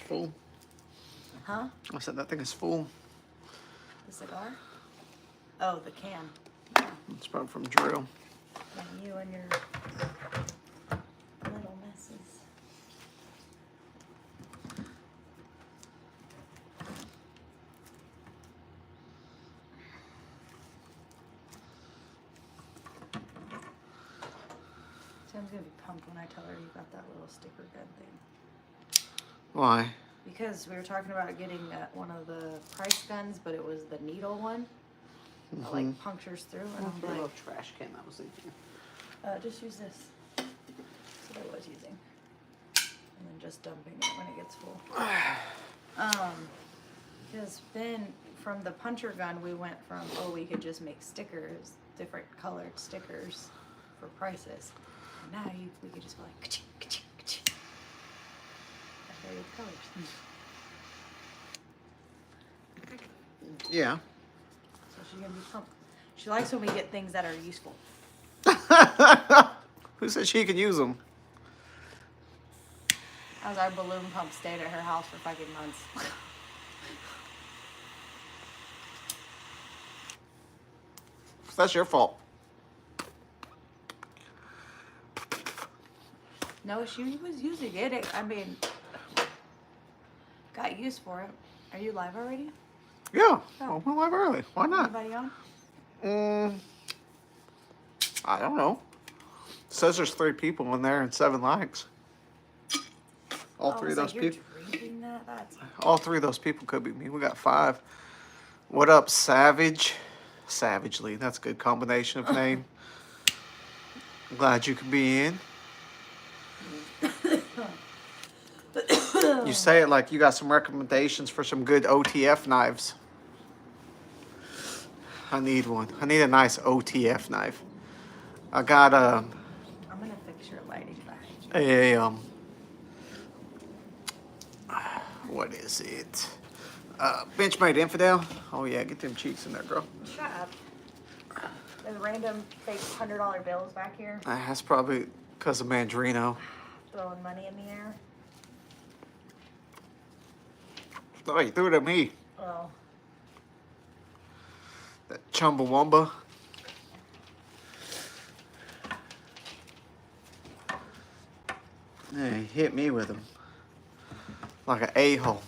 full. Huh? I said that thing is full. The cigar? Oh, the can. It's probably from Drill. And you and your little messes. Sam's gonna be pumped when I tell her you got that little sticker gun thing. Why? Because we were talking about getting one of the price guns, but it was the needle one. That, like, punctures through, and I'm like, little trash can I was thinking. just use this. That's what I was using. And then just dumping it when it gets full. Because then from the puncher gun, we went from, oh, we could just make stickers, different colored stickers for prices. And now we could just go like, ka-ching, ka-ching, ka-ching. That's various colors. Yeah. So she's gonna be pumped. She likes when we get things that are useful. Who said she could use them? How's our balloon pump stayed at her house for fucking months? That's your fault. No, she was using it. I mean, got use for it. Are you live already? Yeah. Oh. We're live early. Why not? Anybody on? I don't know. It says there's 3 people in there and 7 likes. All 3 of those people. Drinking that? That's... All 3 of those people could be me. We got 5. What up, Savage? Savagely. That's a good combination of name. Glad you could be in. You say it like you got some recommendations for some good OTF knives. I need one. I need a nice OTF knife. I got I'm gonna fix your lighting behind you. What is it? Benchmade Infidel. Oh yeah, get them cheeks in there, girl. Shut up. There's random fake $100 bills back here. That's probably because of Mandrino. Throwing money in the air. Oh, you threw it at me. Oh. That Chumbawamba. Yeah, he hit me with him. Like an a-hole.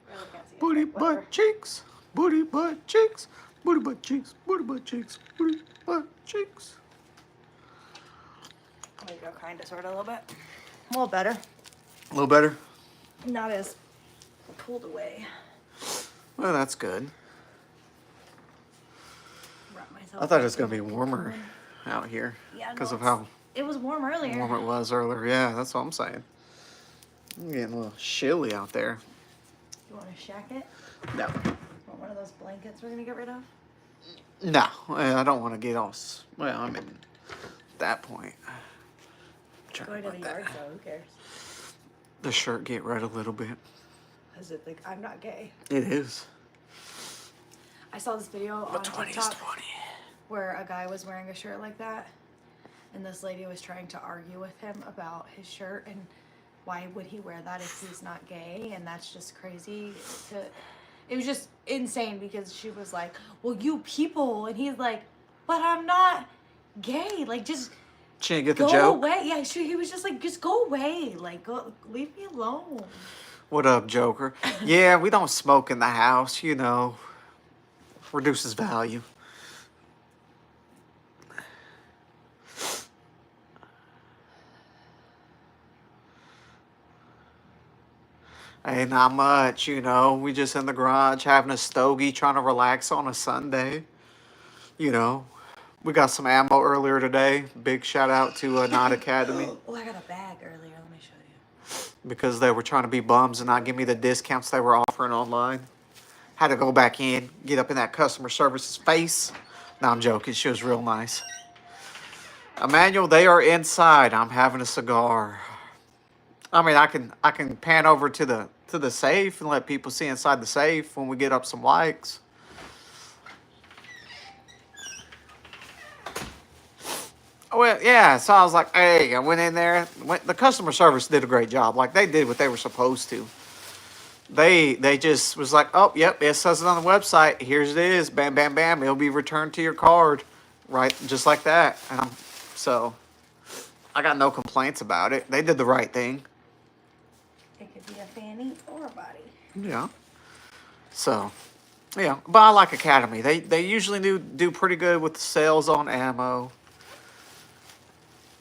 Really can't see it. Booty Whatever. butt cheeks. Booty butt cheeks. Booty butt cheeks. Booty butt cheeks. Booty butt cheeks. There you go, kind of, sort of, a little bit. A little better. A little better? Not as pulled away. Well, that's good. Wrap myself I thought it was going to be warmer out here. Yeah, Because no, of how it was warm earlier. warm it was earlier. Yeah, that's what I'm saying. I'm getting a little chilly out there. You want a shacket? No. Want one of those blankets we're going to get rid of? No, I don't want to get all... Well, I'm at that point. Going to the yard, so who cares? The shirt get red a little bit. Is it like, I'm not gay? It is. I saw this video on 20 is TikTok 20. where a guy was wearing a shirt like that, and this lady was trying to argue with him about his shirt and why would he wear that if he's not gay, and that's just crazy. It was just insane because she was like, well, you people, and he's like, but I'm not gay, like, just She didn't get the go joke? away. Yeah, he was just like, just go away, like, go, leave me alone. What up, Joker? Yeah, we don't smoke in the house, you know. Reduces value. Hey, not much, you know. We just in the garage having a stogie, trying to relax on a Sunday. You know, we got some ammo earlier today. Big shout out to Knot Academy. Oh, I got a bag earlier. Let me show you. Because they were trying to be bums and not give me the discounts they were offering online. Had to go back in, get up in that customer service's face. No, I'm joking. She was real nice. Emmanuel, they are inside. I'm having a cigar. I mean, I can pan over to the safe and let people see inside the safe when we get up some likes. Well, yeah. So I was like, hey, I went in there. The customer service did a great job. Like they did what they were supposed to. They just was like, oh, yep, it says it on the website. Here's it is. Bam, bam, bam. It'll be returned to your card, right? Just like that. So I got no complaints about it. They did the right thing. It could be a fanny or a body. Yeah. So, yeah. But I like Academy. They usually do pretty good with the sales on ammo.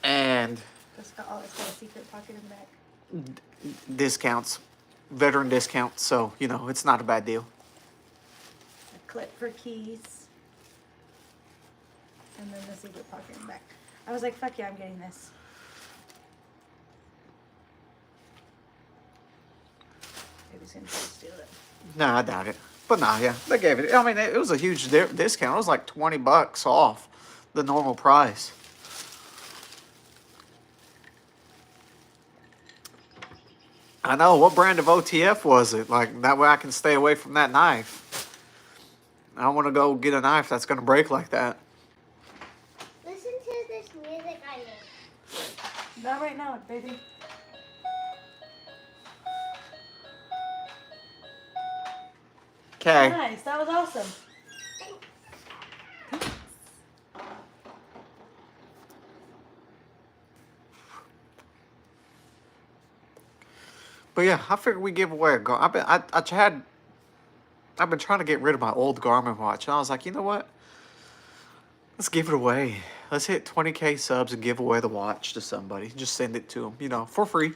And It's got a secret pocket in the back. Discounts. Veteran discounts. So, it's not a bad deal. A clip for keys. And then the secret pocket in the back. I was like, fuck yeah, I'm getting this. Maybe he's gonna try to steal it. No, I doubt it. But nah, yeah, they gave it. I mean, it was a huge discount. It was like $20 off the normal price. I know. What brand of OTF was it? Like, that way I can stay away from that knife. I don't want to go get a knife that's going to break like that. Listen to this music I made. Not right now, baby. Okay. Nice, that was awesome. But yeah, I figured we give away a Garmin. I've been trying to get rid of my old Garmin watch, and I was like, you know what? Let's give it away. Let's hit 20K subs and give away the watch to somebody. Just send it to them, for free.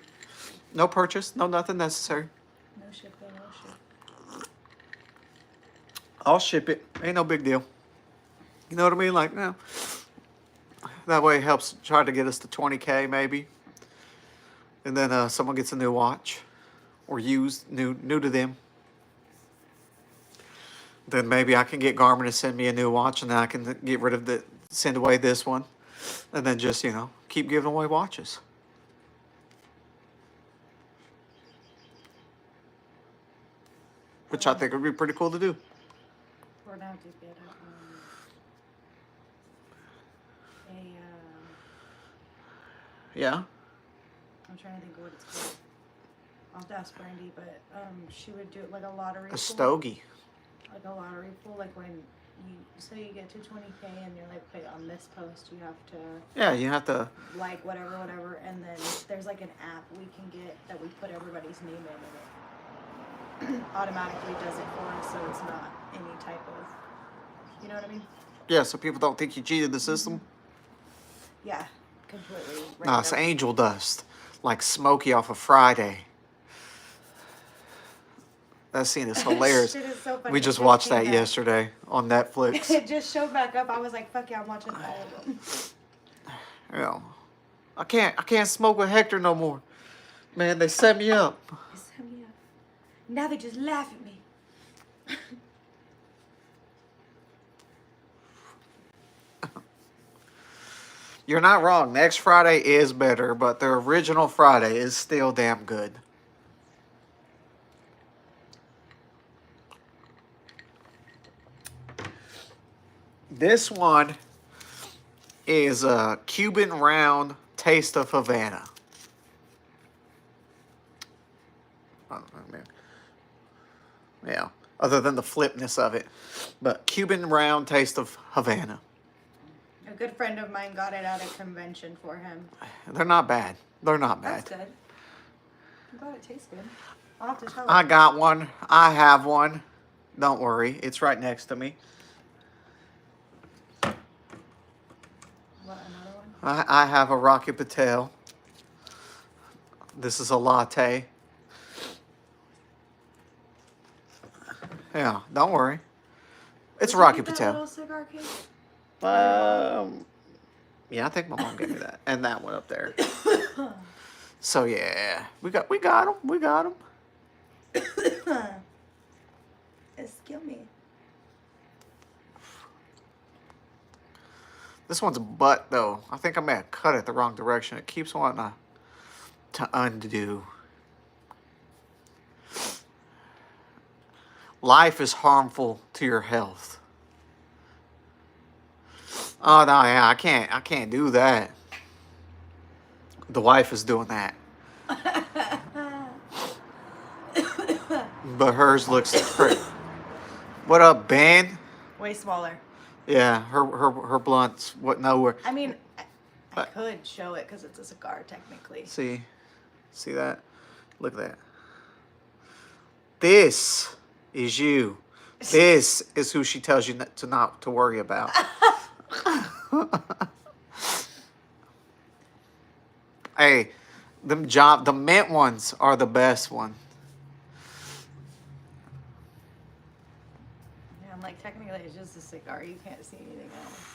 No purchase, no nothing necessary. No ship, no ship. I'll ship it. Ain't no big deal. You know what I mean? Like, no. That way it helps try to get us to 20K maybe. And then someone gets a new watch. Or used, new to them. Then maybe I can get Garmin to send me a new watch, and then I can get rid of send away this one. And then just, keep giving away watches. Which I think would be pretty cool to do. We're now to get Yeah. I'm trying to think of what it's called. I'll have to ask Brandy, but she would do it like a lottery A pool. Stogie. Like a lottery pool, like when you get to 20K and you're like, okay, on this post you have to Yeah, you have to. like whatever, and then there's like an app we can get that we put everybody's name in, and it automatically does it for us, so it's not any type of, you know what I mean? Yeah, so people don't think you cheated the system. Yeah, completely. Nah, it's angel dust. Like Smokey off of Friday. That scene is hilarious. Shit is so funny. We It just watched that came back. yesterday on Netflix. It just showed back up. I was like, fuck yeah, I'm watching all of them. Yeah. I can't smoke with Hector no more. Man, they set me up. They set me up. Now they just laugh at me. You're not wrong. Next Friday is better, but the original Friday is still damn good. This one is a Cuban round taste of Havana. Oh, man. Yeah, other than the flipness of it. But Cuban round taste of Havana. A good friend of mine got it at a convention for him. They're not bad. They're not bad. That's good. I'm glad it tastes good. I'll have to tell I her. got one. I have one. Don't worry. It's right next to me. What, another one? I have a Rocky Patel. This is a latte. Yeah, don't worry. It's Did Rocky you get that Patel. little cigar case? Yeah, I think my mom gave me that, and that one up there. So yeah, we got them. We got them. Excuse me. This one's a butt though. I think I may have cut it the wrong direction. It keeps wanting to undo. Life is harmful to your health. Oh no, yeah, I can't do that. The wife is doing that, but hers looks pretty. What up, Ben? Way smaller. Yeah, her blunts. What nowhere. I mean, I But- could show it because it's a cigar technically. See that? Look at that. This is you. This is who she tells you not to worry about. Hey, the mint ones are the best one. Yeah, I'm like, technically it's just a cigar. You can't see anything else.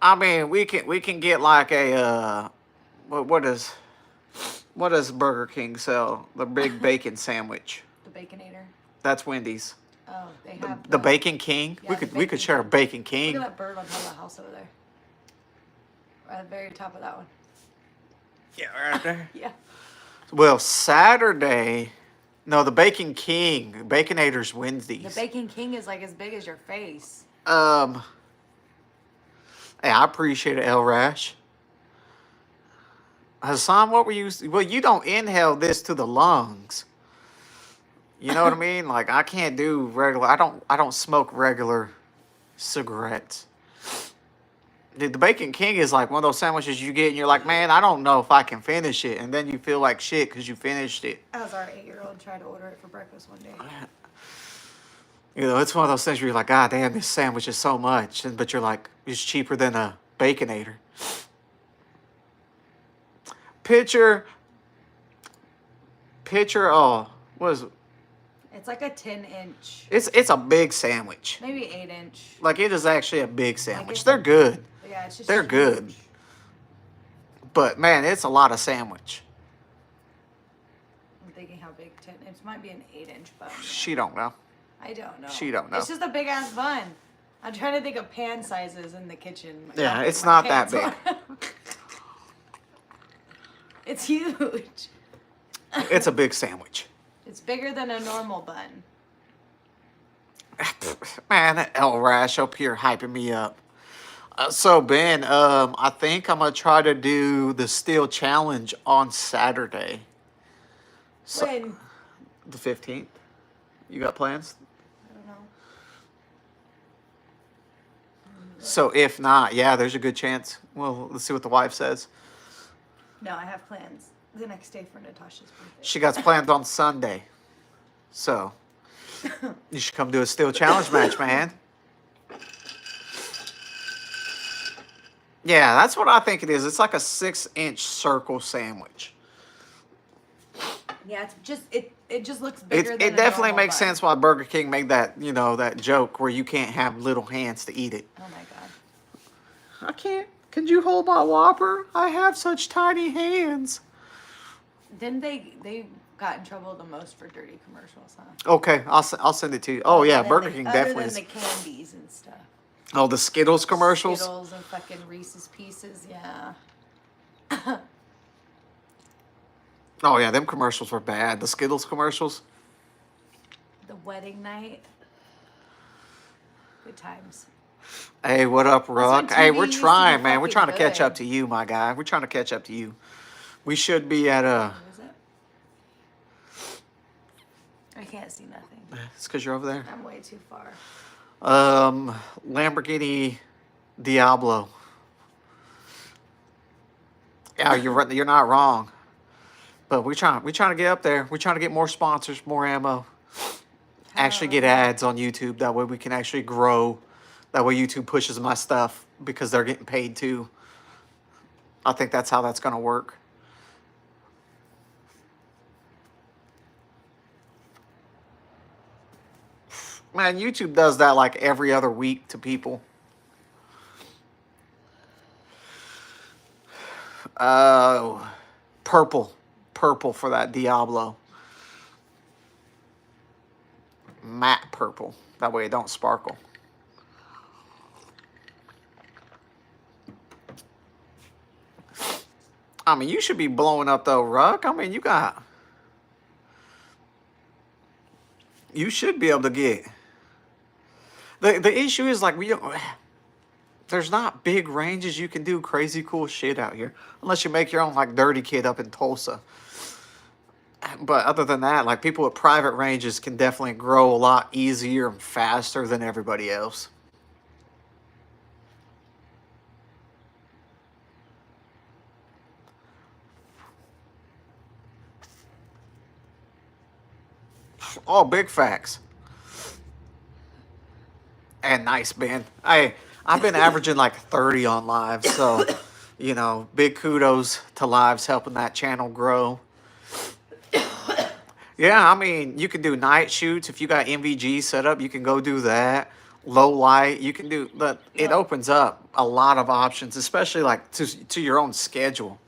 I mean, we can get like a what does Burger King sell? The big bacon sandwich. The Baconator. That's Wendy's. Oh, they have The Bacon King. Yeah, we the could Bacon share a King. Bacon King. Look at that bird on top of the house over there. Right at the very top of that one. Yeah, right there. Yeah. Well, Saturday. No, the Bacon King. Baconator's Wednesdays. The Bacon King is like as big as your face. Hey, I appreciate it, El Rash. Hassan, what were you? Well, you don't inhale this to the lungs. You know what I mean? Like I can't do regular. I don't smoke regular cigarettes. Dude, the Bacon King is like one of those sandwiches you get and you're like, man, I don't know if I can finish it, and then you feel like shit because you finished it. As our 8-year-old tried to order it for breakfast one day. You know, it's one of those things where you're like, God damn, this sandwich is so much, but you're like, it's cheaper than a Baconator. Picture. Oh, what is it? It's like a 10-inch, It's a big sandwich. maybe 8-inch. Like it is actually a big sandwich. it's They're a- good, Yeah, it's just They're good. huge. but man, it's a lot of sandwich. I'm thinking how big 10. It might be an 8-inch bun. She don't know. I don't know. She don't know. It's just a big ass bun. I'm trying to think of pan sizes in the kitchen. Yeah, How big it's my not that pans are. It's huge. It's a big sandwich. It's bigger than a normal bun. Man, that El Rash up here hyping me up. So Ben, I think I'm gonna try to do the Steel Challenge on Saturday. So, When? the 15th. You got plans? I don't know. So if not, yeah, there's a good chance. Well, let's see what the wife says. No, I have plans the next day for Natasha's birthday. She got plans on Sunday. So you should come do a Steel Challenge match, man. Yeah, that's what I think it is. It's like a 6-inch circle sandwich. Yeah, it's just it just looks bigger. It definitely makes sense why Burger King made that, that joke where you can't have little hands to eat it. Oh my god. I can't. Could you hold my Whopper? I have such tiny hands. Didn't they got in trouble the most for dirty commercials, huh? Okay, I'll send it to you. Oh yeah, Other than Burger the- King other definitely than is. the candies and stuff. Oh, the Skittles commercials. Skittles and fucking Reese's Pieces, yeah. Oh yeah, them commercials were bad. The Skittles commercials. The wedding night. Good times. Hey, what up, when Ruck? Hey, TV we're used to trying, be man. We're fucking trying to catch good. up to you, my guy. We're trying to catch up to you. We should be at What is it? I can't see nothing. It's because you're over there. I'm way too far. Lamborghini Diablo. Yeah, you're not wrong. But we're trying to get up there. We're trying to get more sponsors, more ammo. Actually get ads on YouTube. That way we can actually grow. That way YouTube pushes my stuff because they're getting paid too. I think that's how that's going to work. Man, YouTube does that like every other week to people. Purple for that Diablo. Matte purple. That way it don't sparkle. I mean, you should be blowing up though, Ruck. I mean, you should be able to get The issue is like we don't. There's not big ranges you can do crazy cool shit out here unless you make your own like dirty kid up in Tulsa. But other than that, like people with private ranges can definitely grow a lot easier and faster than everybody else. All big facts. And nice, Ben. I've been averaging like 30 on lives, so you know, big kudos to lives helping that channel grow. Yeah, I mean, you can do night shoots if you got MVG set up. You can go do that. Low light, you can do. But it opens up a lot of options, especially like to your own schedule.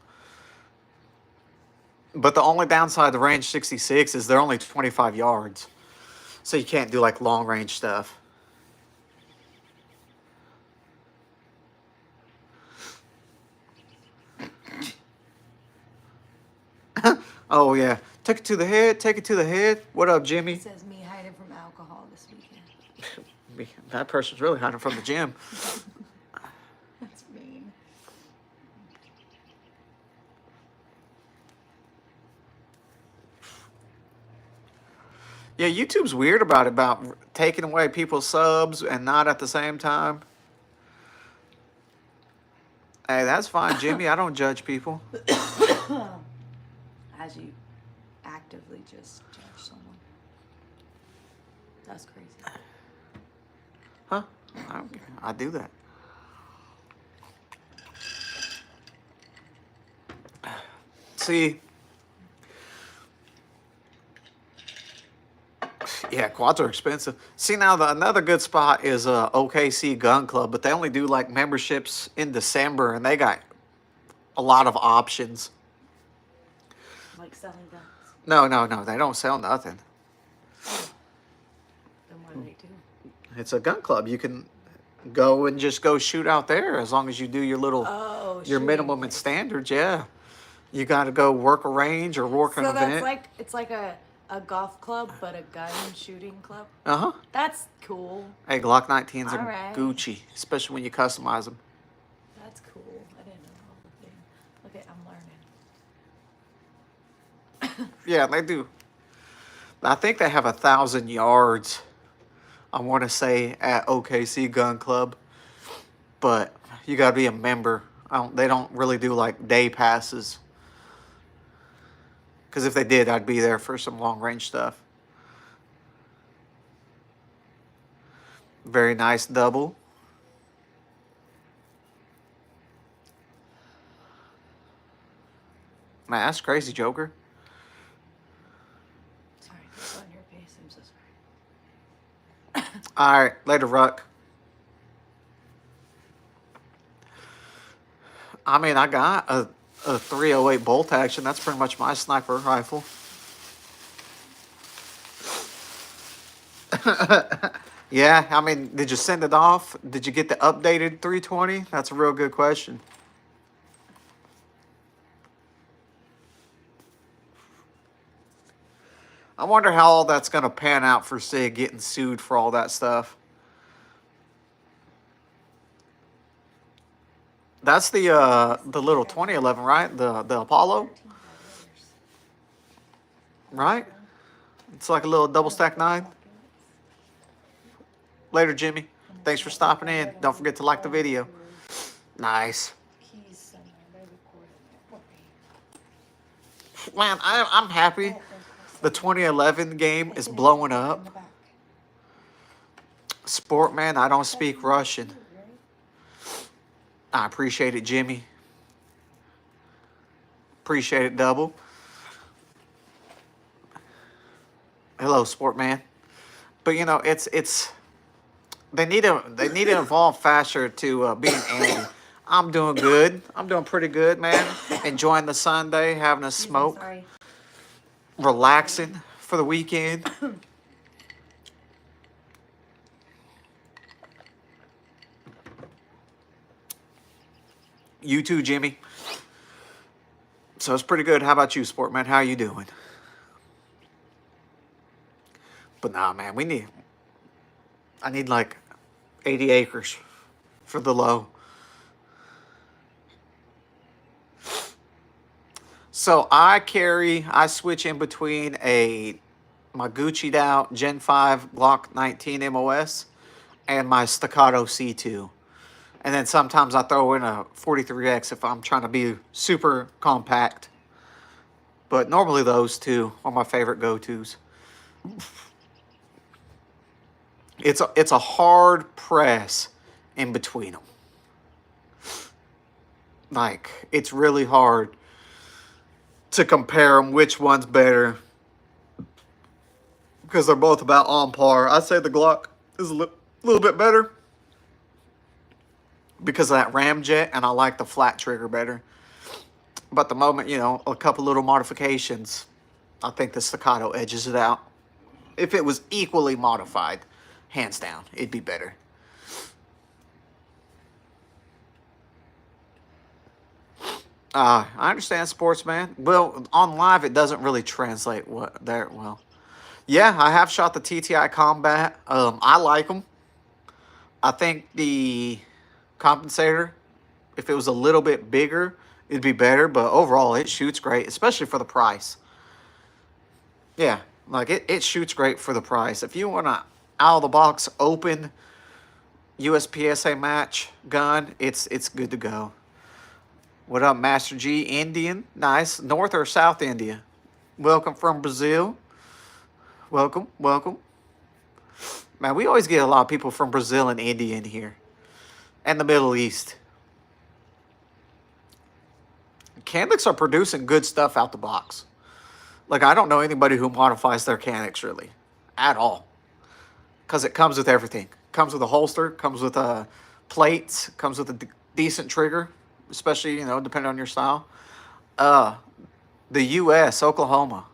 But the only downside to range 66 is they're only 25 yards, so you can't do like long range stuff. Oh yeah, take it to the head. Take it to the head. What up, Jimmy? It says me hiding from alcohol this weekend. That person's really hiding from the gym. That's mean. Yeah, YouTube's weird about taking away people's subs and not at the same time. Hey, that's fine, Jimmy. I don't judge people. As you actively just judge someone. That's crazy. Huh? I do that. See, yeah, quads are expensive. See, now another good spot is OKC Gun Club, but they only do like memberships in December, and they got a lot of options. Like selling guns. No, they don't sell nothing. Then what do they do? It's a gun club. You can go and just go shoot out there as long as you do your little your minimum and standards. Yeah, you got to go work a range or work an So event. that's like it's like a golf club, but a gun shooting club. Uh-huh. That's cool. Hey, Glock 19s are Alright. Gucci, especially when you customize them. That's cool. I didn't know all the thing. Look at, I'm learning. Yeah, they do. I think they have 1,000 yards, I want to say, at OKC Gun Club. But you got to be a member. They don't really do like day passes. Because if they did, I'd be there for some long range stuff. Very nice double. Man, that's crazy, Joker. Sorry, that's on your face. I'm so sorry. All right, later, Ruck. I mean, I got a 308 bolt action. That's pretty much my sniper rifle. Yeah, I mean, did you send it off? Did you get the updated 320? That's a real good question. I wonder how all that's going to pan out for Sig getting sued for all that stuff. That's the little 2011, right? The Apollo, right? It's like a little double stack 9. Later, Jimmy. Thanks for stopping in. Don't forget to like the video. Nice. Man, I'm happy. The 2011 game is blowing up. Sportman, I don't speak Russian. I appreciate it, Jimmy. Appreciate it, double. Hello, Sportman. But you know, it's they need to evolve faster to being Andy. I'm doing good. I'm doing pretty good, man. Enjoying the Sunday, having a smoke, relaxing for the weekend. You too, Jimmy. So it's pretty good. How about you, Sportman? How you doing? But nah, man, I need like 80 acres for the low. So I switch in between my Gucci'd out Gen 5 Glock 19 MOS and my Staccato C2. And then sometimes I throw in a 43X if I'm trying to be super compact. But normally those two are my favorite go-tos. It's a hard press in between them. Like, it's really hard to compare them, which one's better. Because they're both about on par. I'd say the Glock is a little bit better because of that ramjet, and I like the flat trigger better. But the moment, a couple little modifications, I think the Staccato edges it out. If it was equally modified, hands down, it'd be better. I understand sports, man. Well, on live, it doesn't really translate well. Yeah, I have shot the TTI Combat. I like them. I think the compensator, if it was a little bit bigger, it'd be better. But overall, it shoots great, especially for the price. Yeah, like it shoots great for the price. If you want a out-of-the-box open USPSA match gun, it's good to go. What up, Master G? Indian. Nice. North or South India? Welcome from Brazil. Welcome. Man, we always get a lot of people from Brazil and India in here. And the Middle East. Canics are producing good stuff out the box. Like, I don't know anybody who modifies their Canics, really. At all. Because it comes with everything. Comes with a holster. Comes with plates. Comes with a decent trigger. Especially, depending on your style. The U.S., Oklahoma.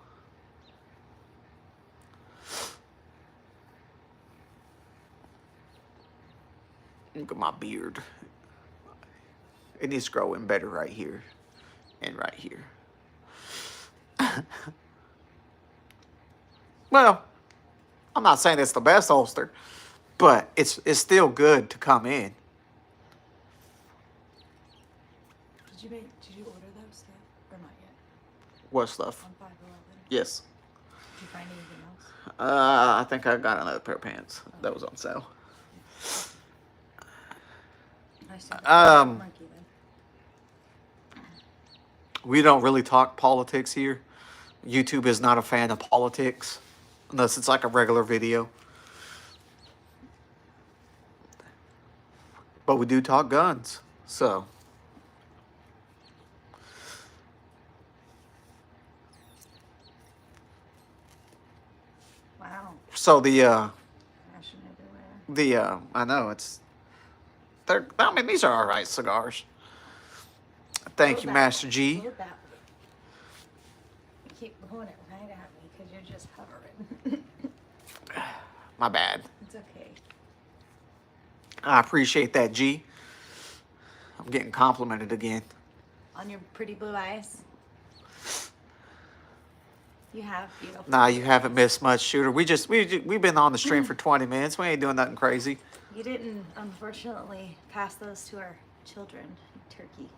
Look at my beard. It needs to grow in better right here. And right here. Well, I'm not saying it's the best holster. But it's still good to come in. Did you order those stuff or not yet? What stuff? On 511. Yes. Did you find anything else? I think I got another pair of pants that was on sale. I still have a monkey then. We don't really talk politics here. YouTube is not a fan of politics unless it's like a regular video. But we do talk guns, so. Wow. So the Fashion everywhere. I know these are all right cigars. Thank you, Master G. Look that. You keep blowing it right at me because you're just hovering. My bad. It's okay. I appreciate that, G. I'm getting complimented again. On your pretty blue eyes. You have beautiful. Nah, you haven't missed much, Shooter. We've been on the stream for 20 minutes. We ain't doing nothing crazy. You didn't, unfortunately, pass those to our children in Turkey.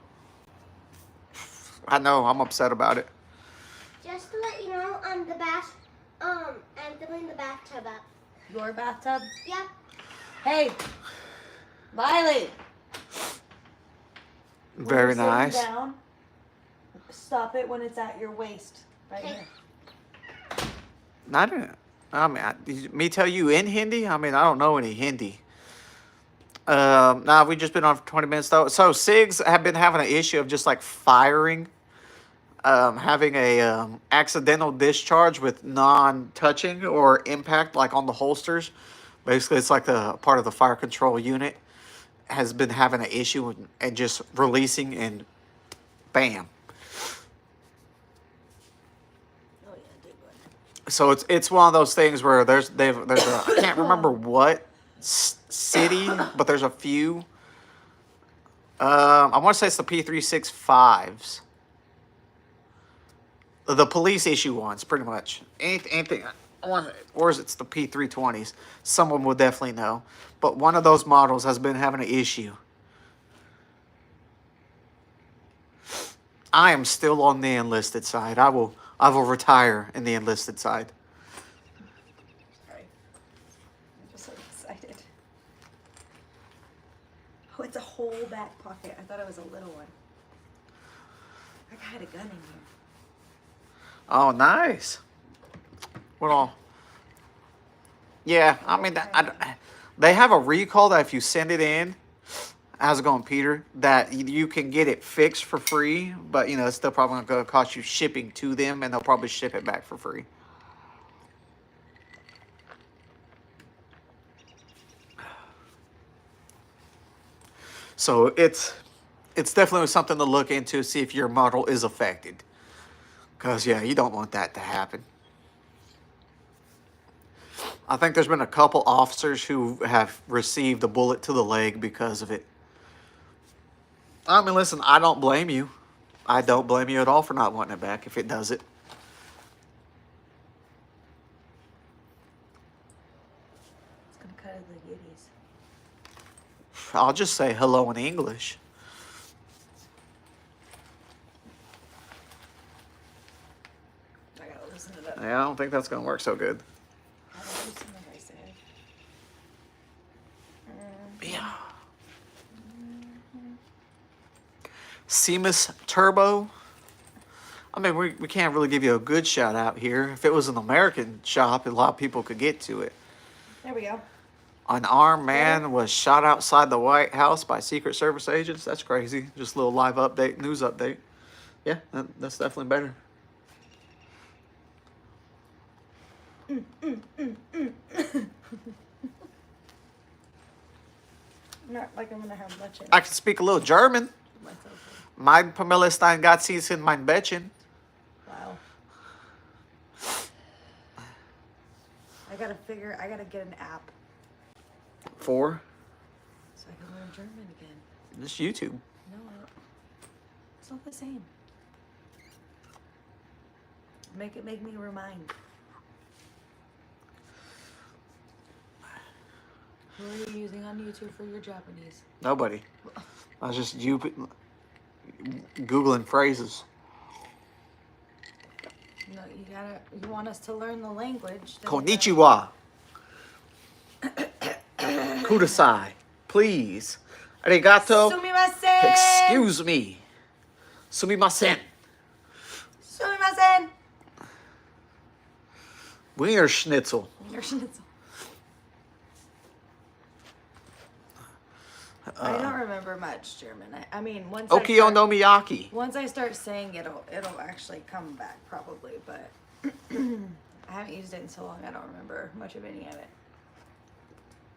I know. I'm upset about it. Just to let you know, I'm filling the bathtub up. Your bathtub? Yep. Hey, Violet. Very When you're nice. sitting down, stop it when it's at your waist, right here. Me tell you in Hindi? I mean, I don't know any Hindi. Nah, we just been on for 20 minutes though. So SIGs have been having an issue of just like firing, having a accidental discharge with non-touching or impact like on the holsters. Basically, it's like the part of the fire control unit has been having an issue and just releasing and bam. Oh yeah, big one. So it's one of those things where there's I can't remember what city, but there's a few. I want to say it's the P365s. The police issue ones, pretty much. Anything. or is it's the P320s. Someone will definitely know. But one of those models has been having an issue. I am still on the enlisted side. I will retire in the enlisted side. Sorry. I'm just so excited. Oh, it's a whole back pocket. I thought it was a little one. Like I had a gun in here. Oh, nice. What all? Yeah, I mean, they have a recall that if you send it in, how's it going, Peter? That you can get it fixed for free, but you know it's still probably going to cost you shipping to them, and they'll probably ship it back for free. So it's definitely something to look into, see if your model is affected. Because yeah, you don't want that to happen. I think there's been a couple officers who have received a bullet to the leg because of it. I mean, listen, I don't blame you. I don't blame you at all for not wanting it back if it does it. It's gonna cut the yitties. I'll just say hello in English. I gotta loosen it up. Yeah, I don't think that's going to work so good. I gotta loosen it, I said. Yeah. Seamus Turbo. I mean, we can't really give you a good shout out here. If it was an American shop, a lot of people could get to it. There we go. An armed man was shot outside the White House by Secret Service agents. That's crazy. Just a little live update, news update. Yeah, that's definitely better. Not like I'm gonna have much in I can speak a little German. myself. Mein Pamelastein got seats in mein Bettchen. Wow. I gotta get an app For so I can learn German again. just YouTube. No, it's not the same. Make me remind. Who are you using on YouTube for your Japanese? Nobody. I was just Googling phrases. No, you want us to learn the language. then Konnichiwa. Kudasai. Please. Arigato. Sumimasen! Excuse me. Sumimasen. Sumimasen! Wiener Schnitzel. Wiener Schnitzel. I don't remember much German. I mean, Okio no Miyaki. once I start saying it'll actually come back probably, but I haven't used it in so long I don't remember much of any of it.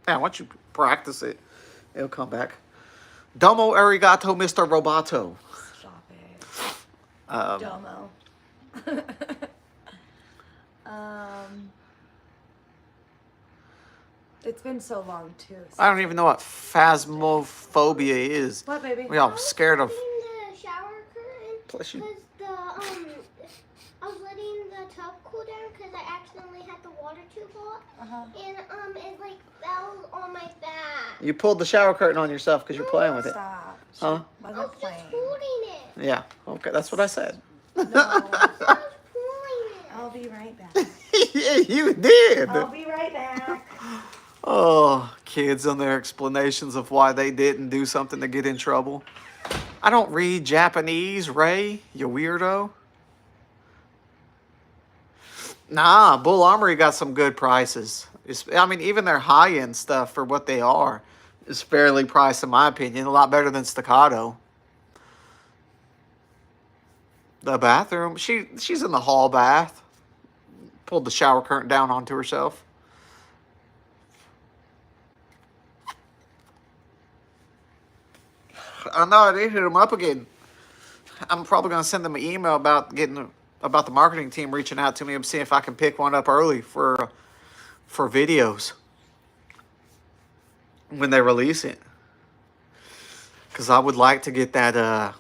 Yeah, once you practice it, it'll come back. Domo arigato, Mr. Roboto. Stop it. Domo. It's been so long too. I don't even know what phasmophobia is. What, baby? We all scared of. The shower curtain Bless you. because I was letting the tub cool down because I accidentally had the water too hot, and it like fell on my back. You pulled the shower curtain on yourself because you're playing with it. Stop. Huh? I Wasn't was just playing. holding it. Yeah. Okay, that's what I said. I was pulling it. I'll be right back. Yeah, you did. I'll be right back. Oh, kids and their explanations of why they didn't do something to get in trouble. I don't read Japanese, Ray, you weirdo. Nah, Bull Armory got some good prices. I mean, even their high-end stuff for what they are is fairly priced, in my opinion. A lot better than Staccato. The bathroom, she's in the hall bath. Pulled the shower curtain down onto herself. I know, I did hit him up again. I'm probably going to send them an email about the marketing team reaching out to me and see if I can pick one up early for videos when they release it. Because I would like to get that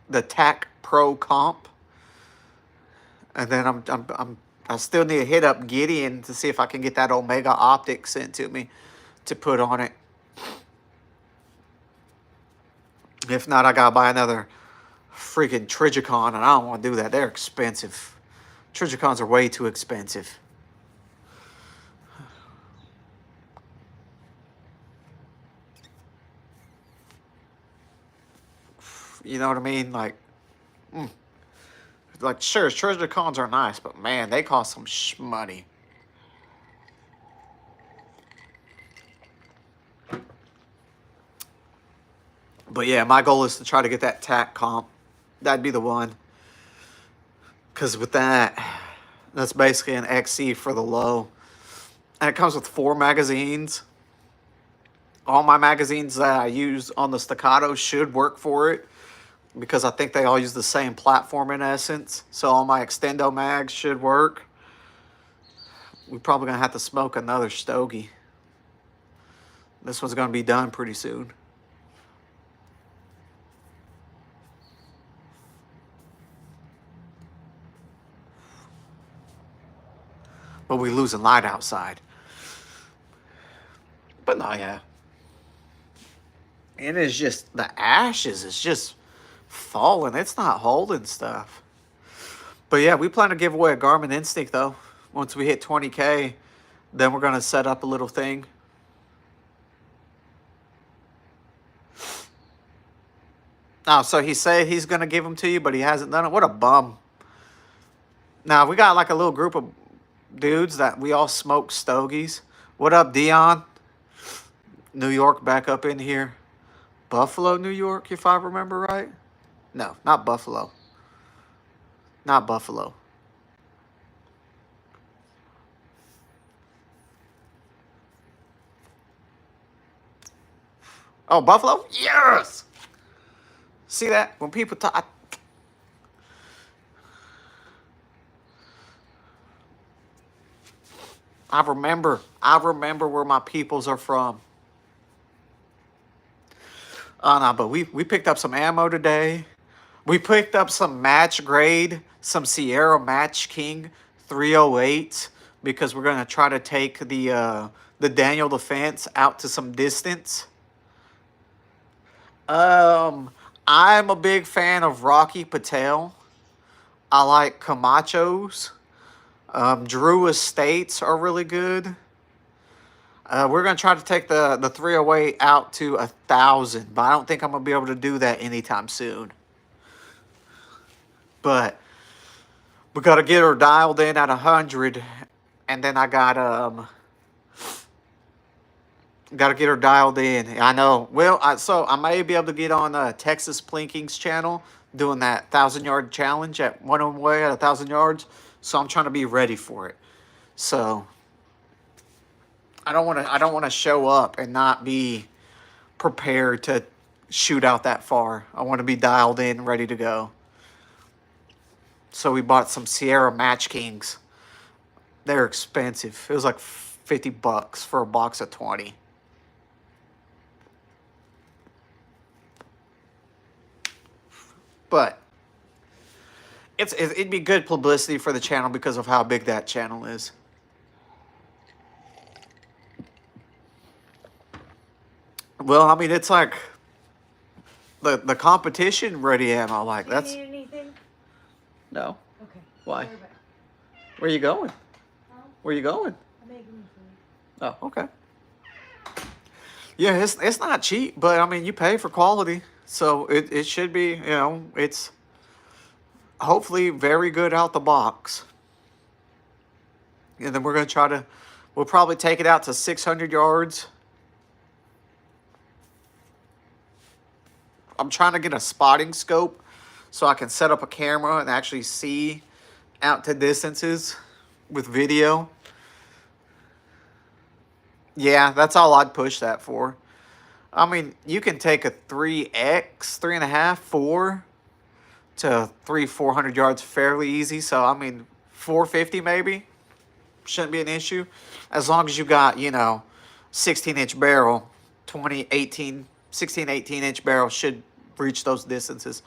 the TAC Pro comp, and then I'm I still need to hit up Gideon to see if I can get that Omega optic sent to me to put on it. If not, I gotta buy another freaking Trigicon, and I don't want to do that. They're expensive. Trigicons are way too expensive. You know what I mean? Like sure, Trigicons are nice, but man, they cost some money. But yeah, my goal is to try to get that TAC comp. That'd be the one. Because with that, that's basically an XC for the low. And it comes with 4 magazines. All my magazines that I use on the Staccato should work for it, because I think they all use the same platform in essence. So all my extendo mags should work. We're probably going to have to smoke another Stogie. This one's going to be done pretty soon. But we losing light outside. But no, yeah. And it's just, the ashes is just falling. It's not holding stuff. But yeah, we plan to give away a Garmin Instinct though. Once we hit 20K, then we're going to set up a little thing. Oh, so he said he's going to give them to you, but he hasn't done it? What a bum. Now, we got like a little group of dudes that we all smoke stogies. What up, Dion? New York back up in here. Buffalo, New York, if I remember right. No, not Buffalo. Not Buffalo. Oh, Buffalo? Yes! See that? When people talk... I remember where my peoples are from. Oh, no, but we picked up some ammo today. We picked up some match grade, some Sierra Match King 308, because we're going to try to take the Daniel Defense out to some distance. I'm a big fan of Rocky Patel. I like Camachos. Drew Estates are really good. We're going to try to take the 308 out to 1,000, but I don't think I'm going to be able to do that anytime soon. But we got to get her dialed in at 100, and then I got to get her dialed in. I know. Well, so I may be able to get on Texas Plinking's channel doing that 1,000-yard challenge at one away at 1,000 yards. So I'm trying to be ready for it. So I don't want to show up and not be prepared to shoot out that far. I want to be dialed in, ready to go. So we bought some Sierra Match Kings. They're expensive. It was like $50 for a box of 20. But it'd be good publicity for the channel because of how big that channel is. Well, I mean, it's like the competition ready ammo. Like, Do that's... you need anything? No. Okay. Why? Sorry about- Where you going? Huh? Where you going? I'm making food. Oh, okay. Yeah, it's not cheap, but I mean, you pay for quality. So it should be, you know, it's hopefully very good out the box. And then we're going to we'll probably take it out to 600 yards. I'm trying to get a spotting scope so I can set up a camera and actually see out to distances with video. Yeah, that's all I'd push that for. I mean, you can take a 3X, 3.5, 4 to 400 yards fairly easy. So, I mean, 450 maybe shouldn't be an issue. As long as you got, you know, 16-inch barrel, 16, 18-inch barrel should reach those distances.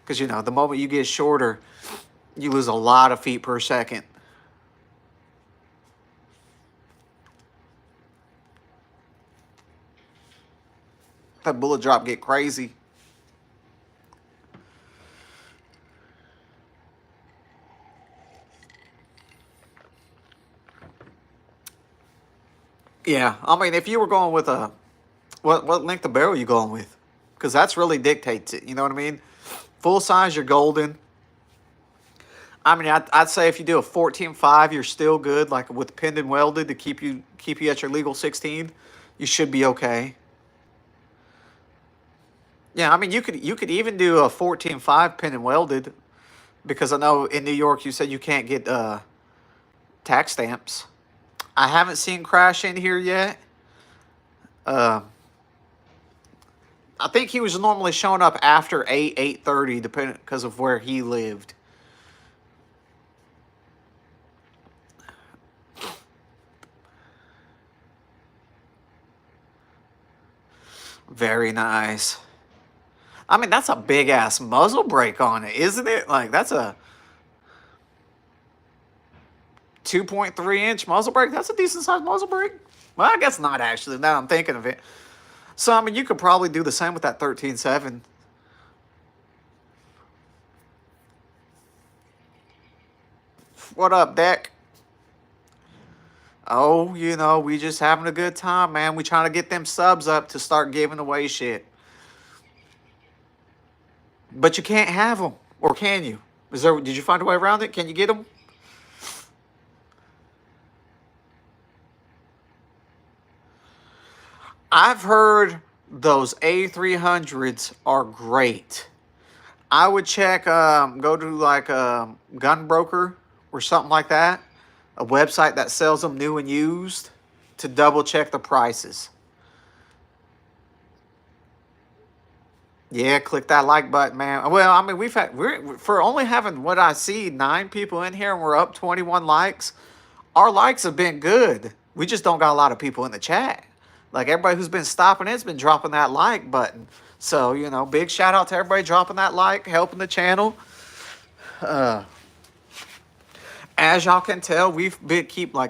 Because, you know, the moment you get shorter, you lose a lot of feet per second. that bullet drop get crazy. Yeah, I mean, if you were going with a, what length of barrel you going with? Because that's really dictates it. You know what I mean? Full size, you're golden. I mean, I'd say if you do a 14.5, you're still good. Like with pinned and welded to keep you at your legal 16, you should be okay. Yeah, I mean, you could even do a 14.5 pinned and welded, because I know in New York you said you can't get tax stamps. I haven't seen Crash in here yet. I think he was normally showing up after 8:30, depending because of where he lived. Very nice. I mean, that's a big ass muzzle brake on it, isn't it? Like that's a 2.3-inch muzzle brake. That's a decent sized muzzle brake. Well, I guess not actually. Now I'm thinking of it. So I mean, you could probably do the same with that 13.7. What up, Deck? Oh, you know, we just having a good time, man. We trying to get them subs up to start giving away shit. But you can't have them, or can you? Did you find a way around it? Can you get them? I've heard those A300s are great. I would check, go to like a gun broker or something like that, a website that sells them new and used, to double check the prices. Yeah, click that like button, man. Well, I mean, we're for only having what I see 9 people in here, and we're up 21 likes. Our likes have been good. We just don't got a lot of people in the chat. Like everybody who's been stopping in's been dropping that like button. So, you know, big shout out to everybody dropping that like, helping the channel. As y'all can tell,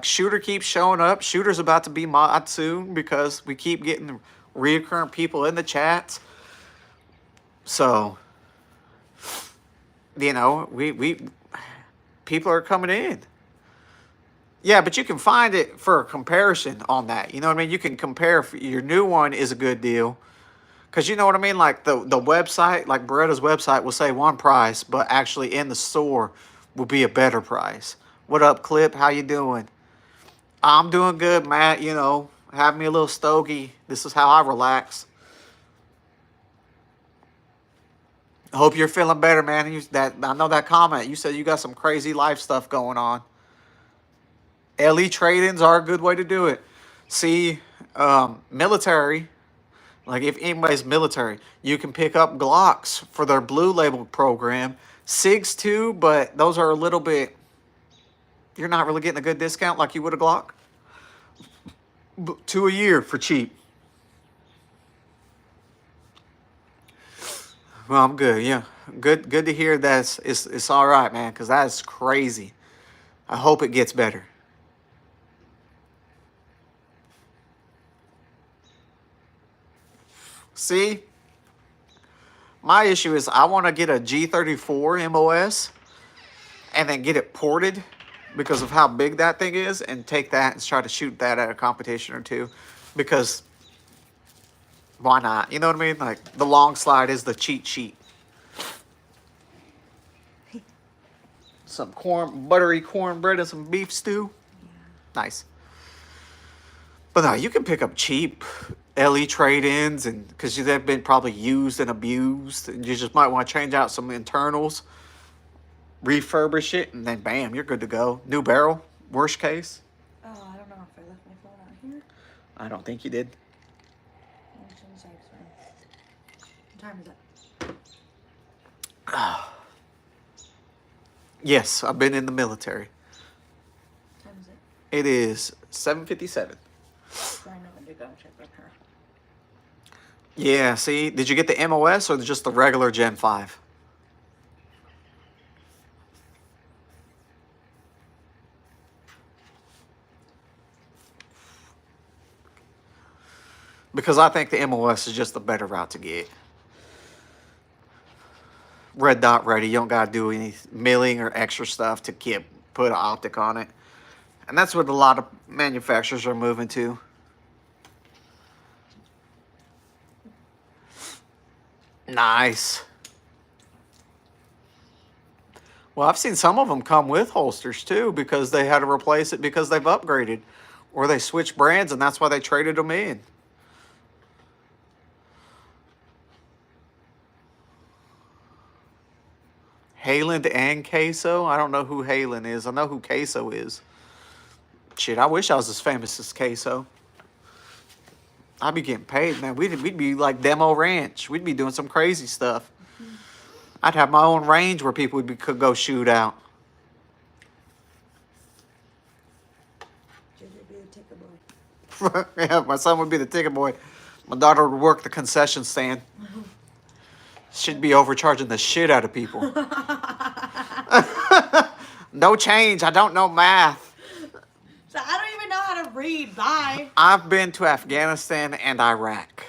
Shooter keeps showing up. Shooter's about to be mod soon because we keep getting reoccurring people in the chats. So, you know, people are coming in. Yeah, but you can find it for a comparison on that. You know what I mean? You can compare if your new one is a good deal. Because you know what I mean? Like the website, like Beretta's website will say one price, but actually in the store will be a better price. What up, Clip? How you doing? I'm doing good, Matt. You know, have me a little stogie. This is how I relax. I hope you're feeling better, man. I know that comment. You said you got some crazy life stuff going on. LE trade-ins are a good way to do it. See, military, like if anybody's military, you can pick up Glocks for their blue label program. SIGs too, but those are a little bit, you're not really getting a good discount like you would a Glock. 2 a year for cheap. Well, I'm good, yeah. Good to hear that it's all right, man, because that's crazy. I hope it gets better. See, my issue is I want to get a G34 MOS and then get it ported because of how big that thing is, and take that and try to shoot that at a competition or two, because why not? You know what I mean? Like the long slide is the cheat sheet. Some buttery cornbread and some beef stew. Yeah. Nice. But no, you can pick up cheap LE trade-ins, and because they've been probably used and abused, and you just might want to change out some internals, refurbish it, and then bam, you're good to go. New barrel, worst case. Oh, I don't know if I left my phone out here. I don't think you did. What time is it? Yes, I've been in the military. What time is it? It is 7:57. I know I did go check with her. Yeah, see, did you get the MOS or just the regular Gen 5? Because I think the MOS is just the better route to get. Red dot ready. You don't got to do any milling or extra stuff to put an optic on it. And that's what a lot of manufacturers are moving to. Nice. Well, I've seen some of them come with holsters too because they had to replace it because they've upgraded. Or they switched brands and that's why they traded them in. Hayland and Queso? I don't know who Hayland is. I know who Queso is. Shit, I wish I was as famous as Queso. I'd be getting paid, man. We'd be like Demo Ranch. We'd be doing some crazy stuff. I'd have my own range where people could go shoot out. Yeah, my son would be the ticket boy. My daughter would work the concession stand. She'd be overcharging the shit out of people. No change. I don't know math. So I don't even know how to read. Bye. I've been to Afghanistan and Iraq.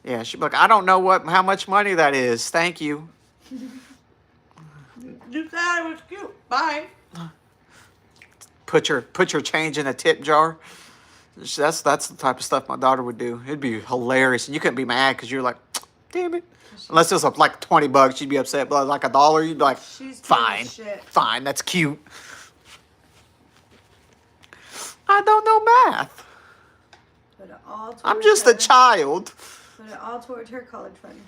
Yeah, she'd be like, I don't know how much money that is. Thank you. You said it was cute. Bye. Put your change in a tip jar. That's the type of stuff my daughter would do. It'd be hilarious, and you couldn't be mad because you're like, damn it. Unless it was like $20, you'd be upset. But like $1, you'd be like, fine, fine, that's cute. I don't know math. Put it all towards I'm just a child. Put it all towards her college fund.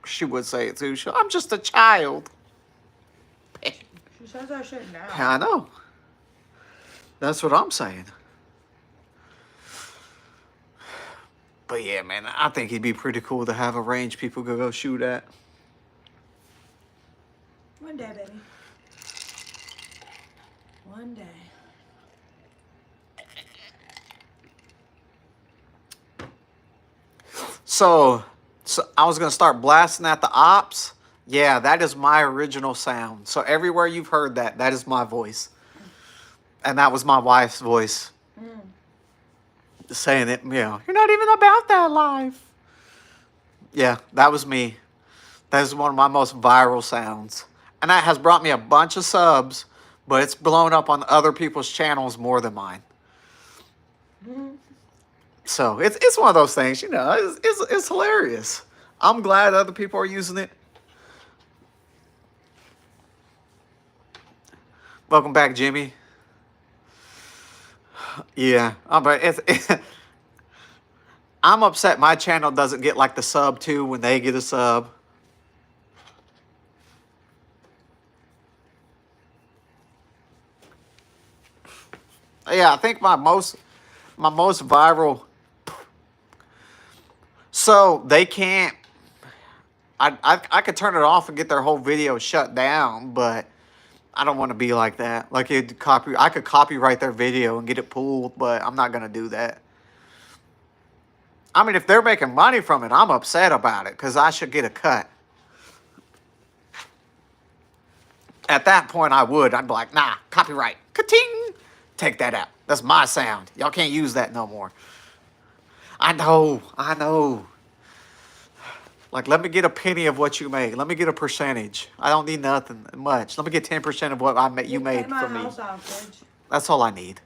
She would say it too. I'm just a child. She says I should now. I know. That's what I'm saying. But yeah, man, I think it'd be pretty cool to have a range people could go shoot at. One day, baby. One day. So I was going to start blasting at the ops. Yeah, that is my original sound. So everywhere you've heard that, that is my voice. And that was my wife's voice. Saying it, you're not even about that life. Yeah, that was me. That is one of my most viral sounds. And that has brought me a bunch of subs, but it's blown up on other people's channels more than mine. So it's one of those things, it's hilarious. I'm glad other people are using it. Welcome back, Jimmy. Yeah, but I'm upset my channel doesn't get like the sub too when they get a sub. Yeah, I think my most viral. So they can't. I could turn it off and get their whole video shut down, but I don't want to be like that. Like I could copyright their video and get it pulled, but I'm not gonna do that. I mean, if they're making money from it, I'm upset about it because I should get a cut. At that point, I'd be like, nah, copyright, ka-ting, take that out. That's my sound. Y'all can't use that no more. I know. Like, let me get a penny of what you make. Let me get a percentage. I don't need nothing much. Let me get 10% of what you made from me. That's all I need.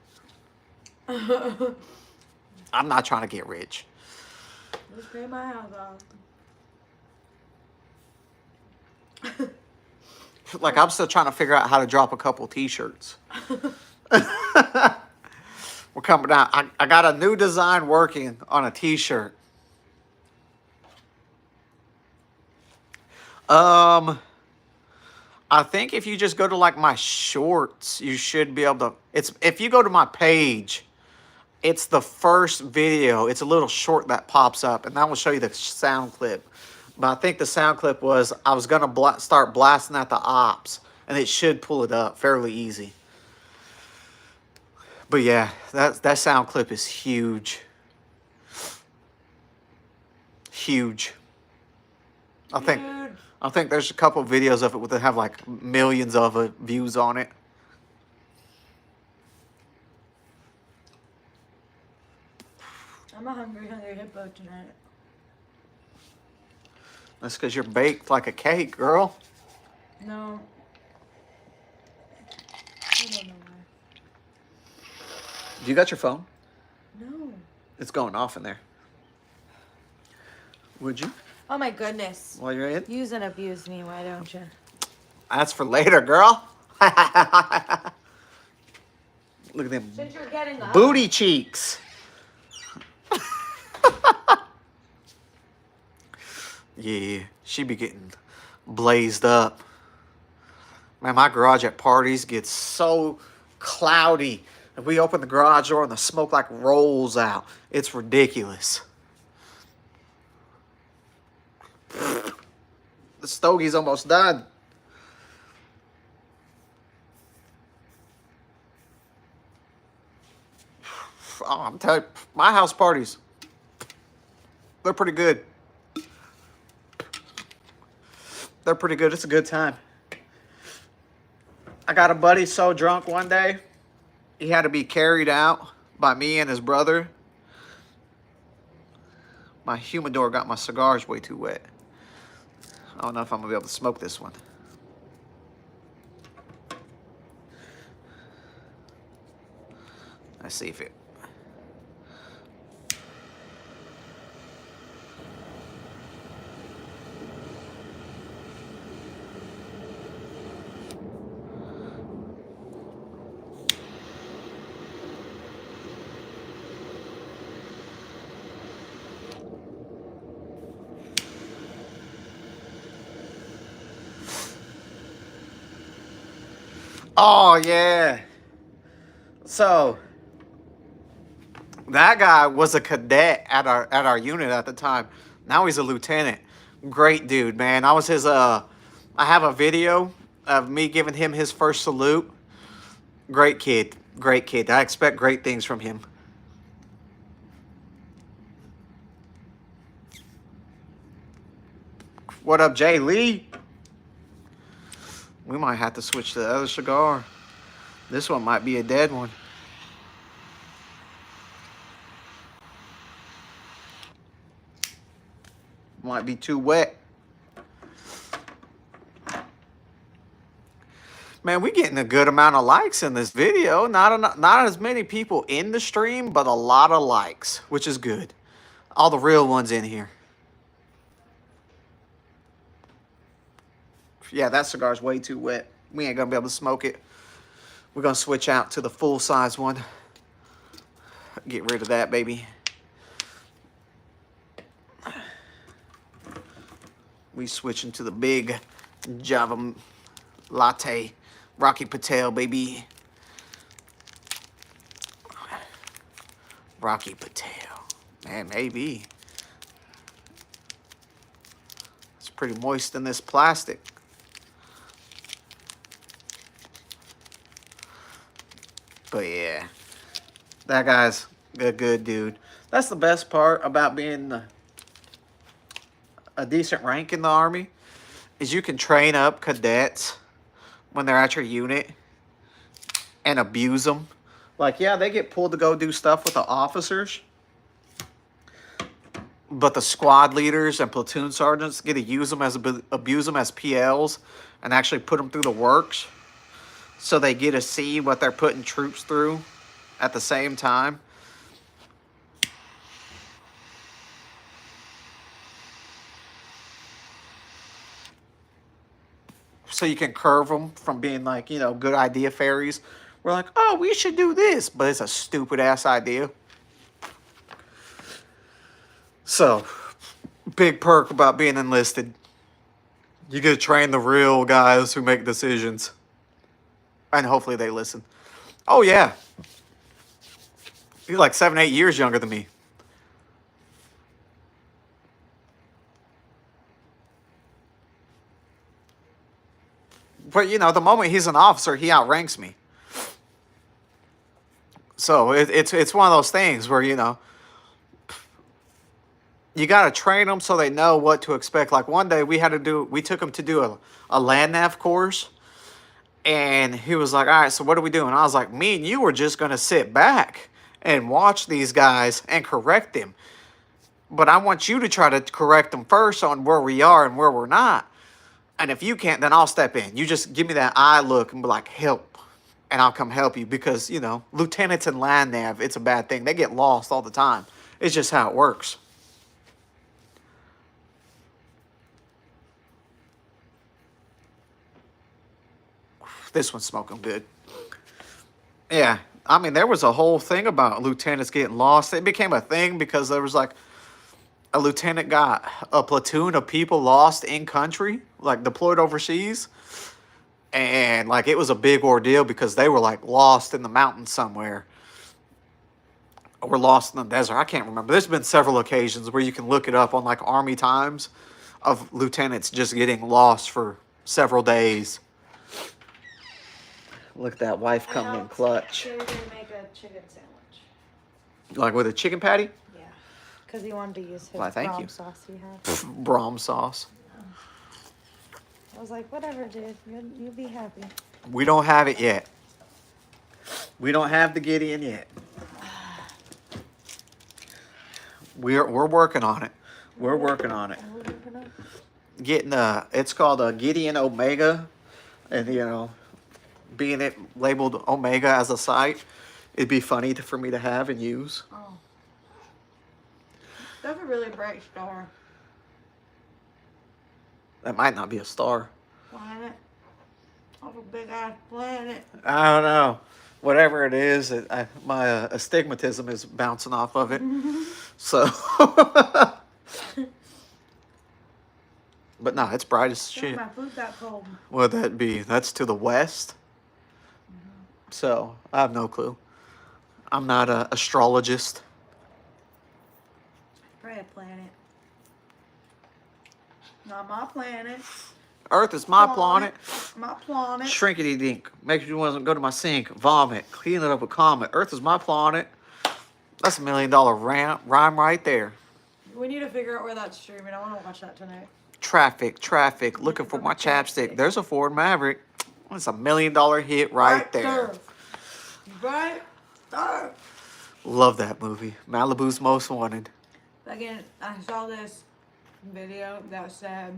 I'm not trying to get rich. Just pay my house off. Like, I'm still trying to figure out how to drop a couple t-shirts. We're coming down. I got a new design working on a t-shirt. I think if you just go to like my shorts, you should be able to. If you go to my page, it's the first video. It's a little short that pops up, and that will show you the sound clip. But I think the sound clip was I was gonna start blasting at the ops, and it should pull it up fairly easy. But yeah, that sound clip is huge. Huge. I think there's a couple of videos of it that have like millions of views on it. I'm a hungry hippo tonight. That's because you're baked like a cake, girl. No. I don't know why. You got your phone? No. It's going off in there. Would you? Oh my goodness. While you're in? Use and abuse me, why don't you? That's for later, girl. Look at them Since you're getting up. booty cheeks. Yeah, she be getting blazed up. Man, my garage at parties gets so cloudy. If we open the garage door and the smoke like rolls out, it's ridiculous. The Stogie's almost done. Oh, I'm telling you, my house parties, they're pretty good. They're pretty good. It's a good time. I got a buddy so drunk one day, he had to be carried out by me and his brother. My humidor got my cigars way too wet. I don't know if I'm going to be able to smoke this one. Let's see if it... Oh, yeah. So, that guy was a cadet at our unit at the time. Now he's a lieutenant. Great dude, man. I was his, I have a video of me giving him his first salute. Great kid. Great kid. I expect great things from him. What up, Jay Lee? We might have to switch to the other cigar. This one might be a dead one. Might be too wet. Man, we getting a good amount of likes in this video. Not as many people in the stream, but a lot of likes, which is good. All the real ones in here. Yeah, that cigar's way too wet. We ain't gonna be able to smoke it. We're gonna switch out to the full-size one. Get rid of that, baby. We switching to the big Java Latte. Rocky Patel, baby. Rocky Patel. Man, maybe. It's pretty moist in this plastic. But yeah, that guy's a good dude. That's the best part about being a decent rank in the Army, is you can train up cadets when they're at your unit and abuse them. Like, yeah, they get pulled to go do stuff with the officers, but the squad leaders and platoon sergeants get to use them as abuse them as PLs and actually put them through the works. So they get to see what they're putting troops through at the same time. So you can curve them from being like, you know, good idea fairies. We're like, oh, we should do this. But it's a stupid ass idea. So, big perk about being enlisted. You get to train the real guys who make decisions. And hopefully they listen. Oh, yeah. You're like 7, 8 years younger than me. But, you know, the moment he's an officer, he outranks me. So, it's one of those things where, you know, you got to train them so they know what to expect. Like, one day we took him to do a land nav course. And he was like, all right, so what are we doing? I was like, me and you were just going to sit back and watch these guys and correct them. But I want you to try to correct them first on where we are and where we're not. And if you can't, then I'll step in. You just give me that eye look and be like, help. And I'll come help you because, you know, lieutenants and land nav, it's a bad thing. They get lost all the time. It's just how it works. This one's smoking good. Yeah, I mean, there was a whole thing about lieutenants getting lost. It became a thing because there was like a lieutenant got a platoon of people lost in country, like deployed overseas. And like it was a big ordeal because they were like lost in the mountains somewhere or lost in the desert. I can't remember. There's been several occasions where you can look it up on like Army Times of lieutenants just getting lost for several days. Look at that wife coming in clutch. They were gonna make a chicken sandwich. Like with a chicken patty? Yeah, because he wanted to use his Why, thank Braum you. sauce he had. Braum sauce. I was like, whatever, dude. You'll be happy. We don't have it yet. We don't have the Gideon yet. We're working on it. We're working on it. Getting it's called a Gideon Omega, and you know, being it labeled Omega as a site, it'd be funny for me to have and use. Oh, that's a really bright star. That might not be a star. Planet. Of a big ass planet. I don't know. Whatever it is, my astigmatism is bouncing off of it. So, but no, it's bright as shit. My food got cold. What would that be? That's to the west. So I have no clue. I'm not an astrologist. Probably a planet. Not my planet. Earth is my planet. My planet. Shrinkity dink. Make sure you want to go to my sink. Vomit. Clean it up with comet. Earth is my planet. That's $1 million rhyme right there. We need to figure out where that's streaming. I want to watch that tonight. Traffic. Looking for my chapstick. There's a Ford Maverick. That's $1 million hit right there. Right there. Love that movie. Malibu's Most Wanted. Again, I saw this video that said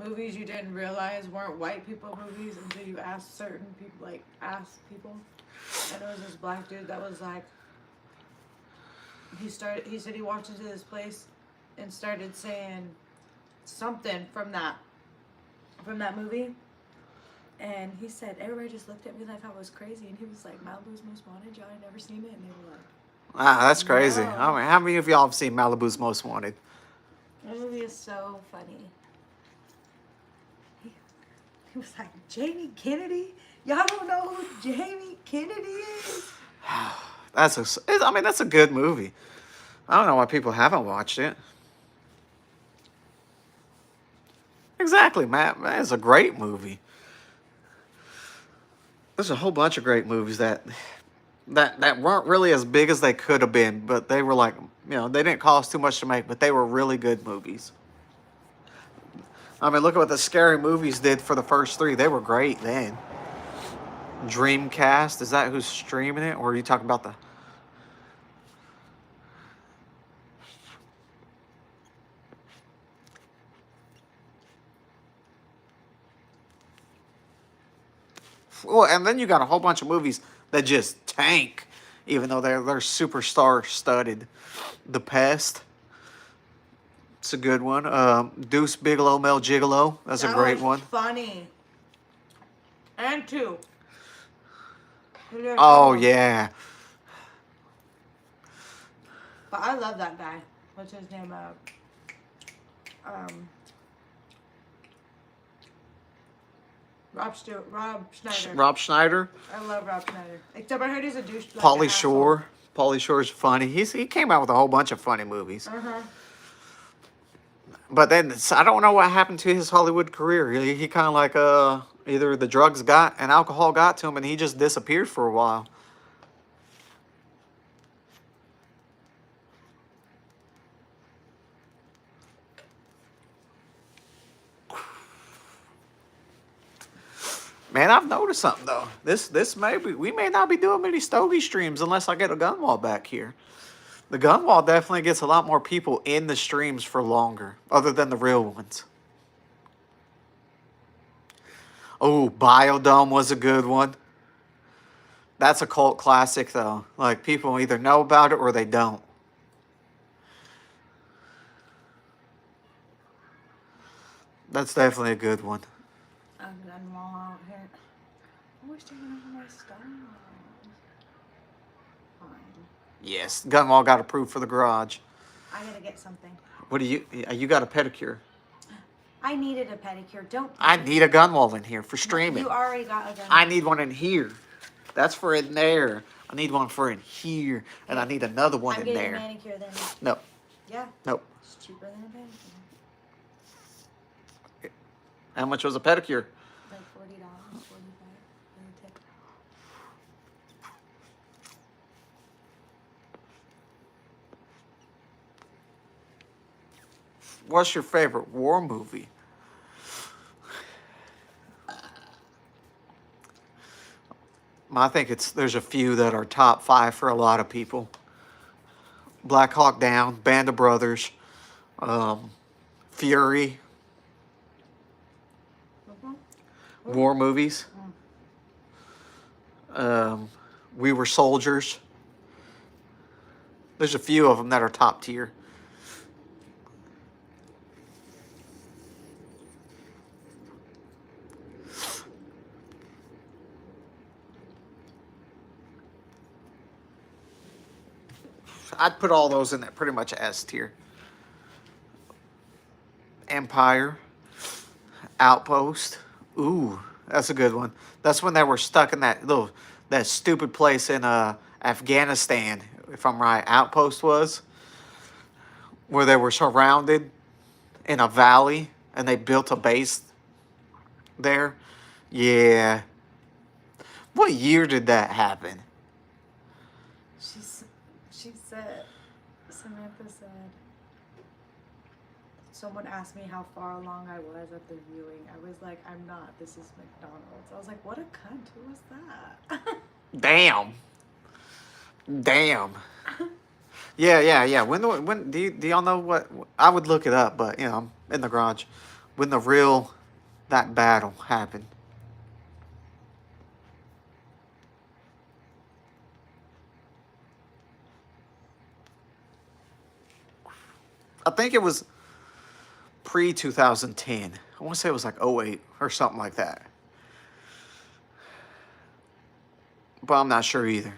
movies you didn't realize weren't white people movies until you asked certain people, like asked people. And it was this black dude that was like, he said he walked into this place and started saying something from that movie. And he said, everybody just looked at me like I was crazy. And he was like, Malibu's Most Wanted, y'all ain't never seen it? And they were like, Ah, that's crazy. No. I mean, how many of y'all have seen Malibu's Most Wanted? that movie is so funny. He was like, Jamie Kennedy? Y'all don't know who Jamie Kennedy is? That's a good movie. I don't know why people haven't watched it. Exactly, Matt. That is a great movie. There's a whole bunch of great movies that weren't really as big as they could have been, but they were like, you know, they didn't cost too much to make, but they were really good movies. I mean, look at what the Scary Movies did for the first three. They were great then. Dreamcast, is that who's streaming it? Or are you talking about the... Well, and then you got a whole bunch of movies that just tank, even though they're superstar studded. The Pest. It's a good one. Deuce Bigelow, Mel Gigolo. That's a great one. Funny. And two. Oh, yeah. But I love that guy. What's his name? Rob Schneider. Rob Schneider. I love Rob Schneider. Except I heard he's a douche. Pauly Shore. Pauly Shore's funny. He came out with a whole bunch of funny movies. Uh-huh. But then I don't know what happened to his Hollywood career. He kind of like either the drugs got and alcohol got to him and he just disappeared for a while. Man, I've noticed something though. This we may not be doing many Stogie streams unless I get a gun wall back here. The gun wall definitely gets a lot more people in the streams for longer, other than the real ones. Oh, Biodome was a good one. That's a cult classic though. Like people either know about it or they don't. That's definitely a good one. I'm gun wall out here. I wish they would have my stuff. Fine. Yes, gun wall got approved for the garage. I gotta get something. What do you got a pedicure? I needed a pedicure. Don't. I need a gun wall in here for streaming. You already got a gun. I need one in here. That's for in there. I need one for in here, and I need another one in there. I'm getting a manicure then. No. Yeah. Nope. It's cheaper than a pedicure. How much was a pedicure? Like $40, $45 for a tip. What's your favorite war movie? I think there's a few that are top 5 for a lot of people. Black Hawk Down, Band of Brothers, Fury. War movies. We Were Soldiers. There's a few of them that are top tier. I'd put all those in that pretty much S tier. Empire. Outpost. Ooh, that's a good one. That's when they were stuck in that stupid place in Afghanistan, if I'm right. Outpost was where they were surrounded in a valley and they built a base there. Yeah. What year did that happen? She said, Samantha said, someone asked me how far along I was at the viewing. I was like, I'm not. This is McDonald's. I was like, what a cunt. Who was that? Damn. Yeah. When do y'all know what? I would look it up, but you know, I'm in the garage. When that battle happened. I think it was pre-2010. I want to say it was like 08 or something like that. But I'm not sure either.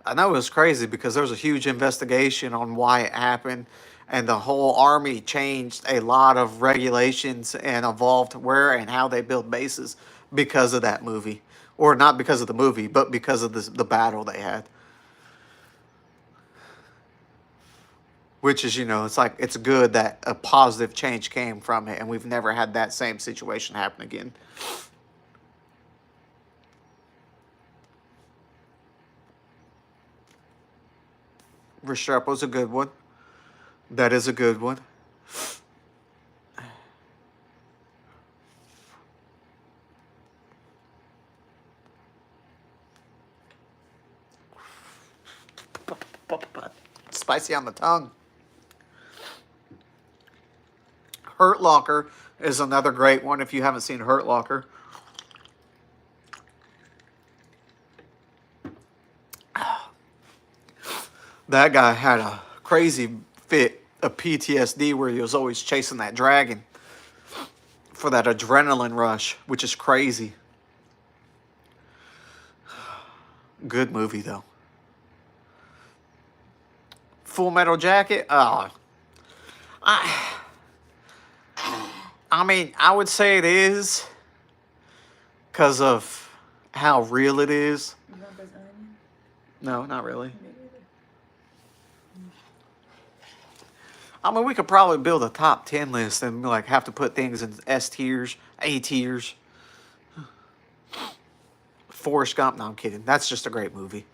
I know it was crazy because there was a huge investigation on why it happened, and the whole army changed a lot of regulations and evolved where and how they build bases because of that movie. Or not because of the movie, but because of the battle they had. Which is, it's like, it's good that a positive change came from it, and we've never had that same situation happen again. Restrepo's a good one. That is a good one. Spicy on the tongue. Hurt Locker is another great one if you haven't seen Hurt Locker. That guy had a crazy fit of PTSD where he was always chasing that dragon for that adrenaline rush, which is crazy. Good movie, though. Full Metal Jacket? Oh. I mean, I would say it is because of how real it is. You want this onion? No, not really. Me neither. I mean, we could probably build a top 10 list and like have to put things in S tiers, A tiers. Forrest Gump. No, I'm kidding. That's just a great movie.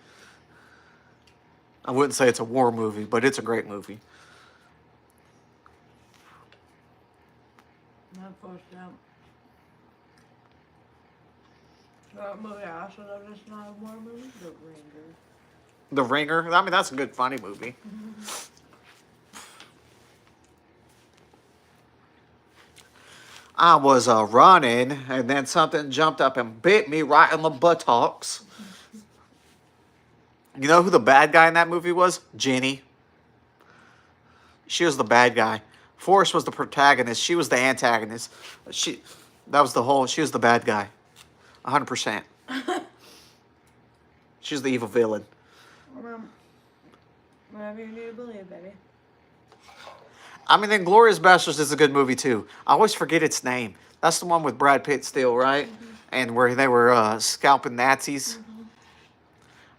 I wouldn't say it's a war movie, but it's a great movie. Not Forrest Gump. Movie I also love that's not a war movie. The Ringer. The Ringer. I mean, that's a good, funny movie. I was running, and then something jumped up and bit me right in the buttocks. You know who the bad guy in that movie was? Jenny. She was the bad guy. Forrest was the protagonist. She was the antagonist. She was the bad guy. 100%. She's the evil villain. Whatever you need to believe, baby. I mean, Inglourious Basterds is a good movie, too. I always forget its name. That's the one with Brad Pitt still, right? And where they were scalping Nazis.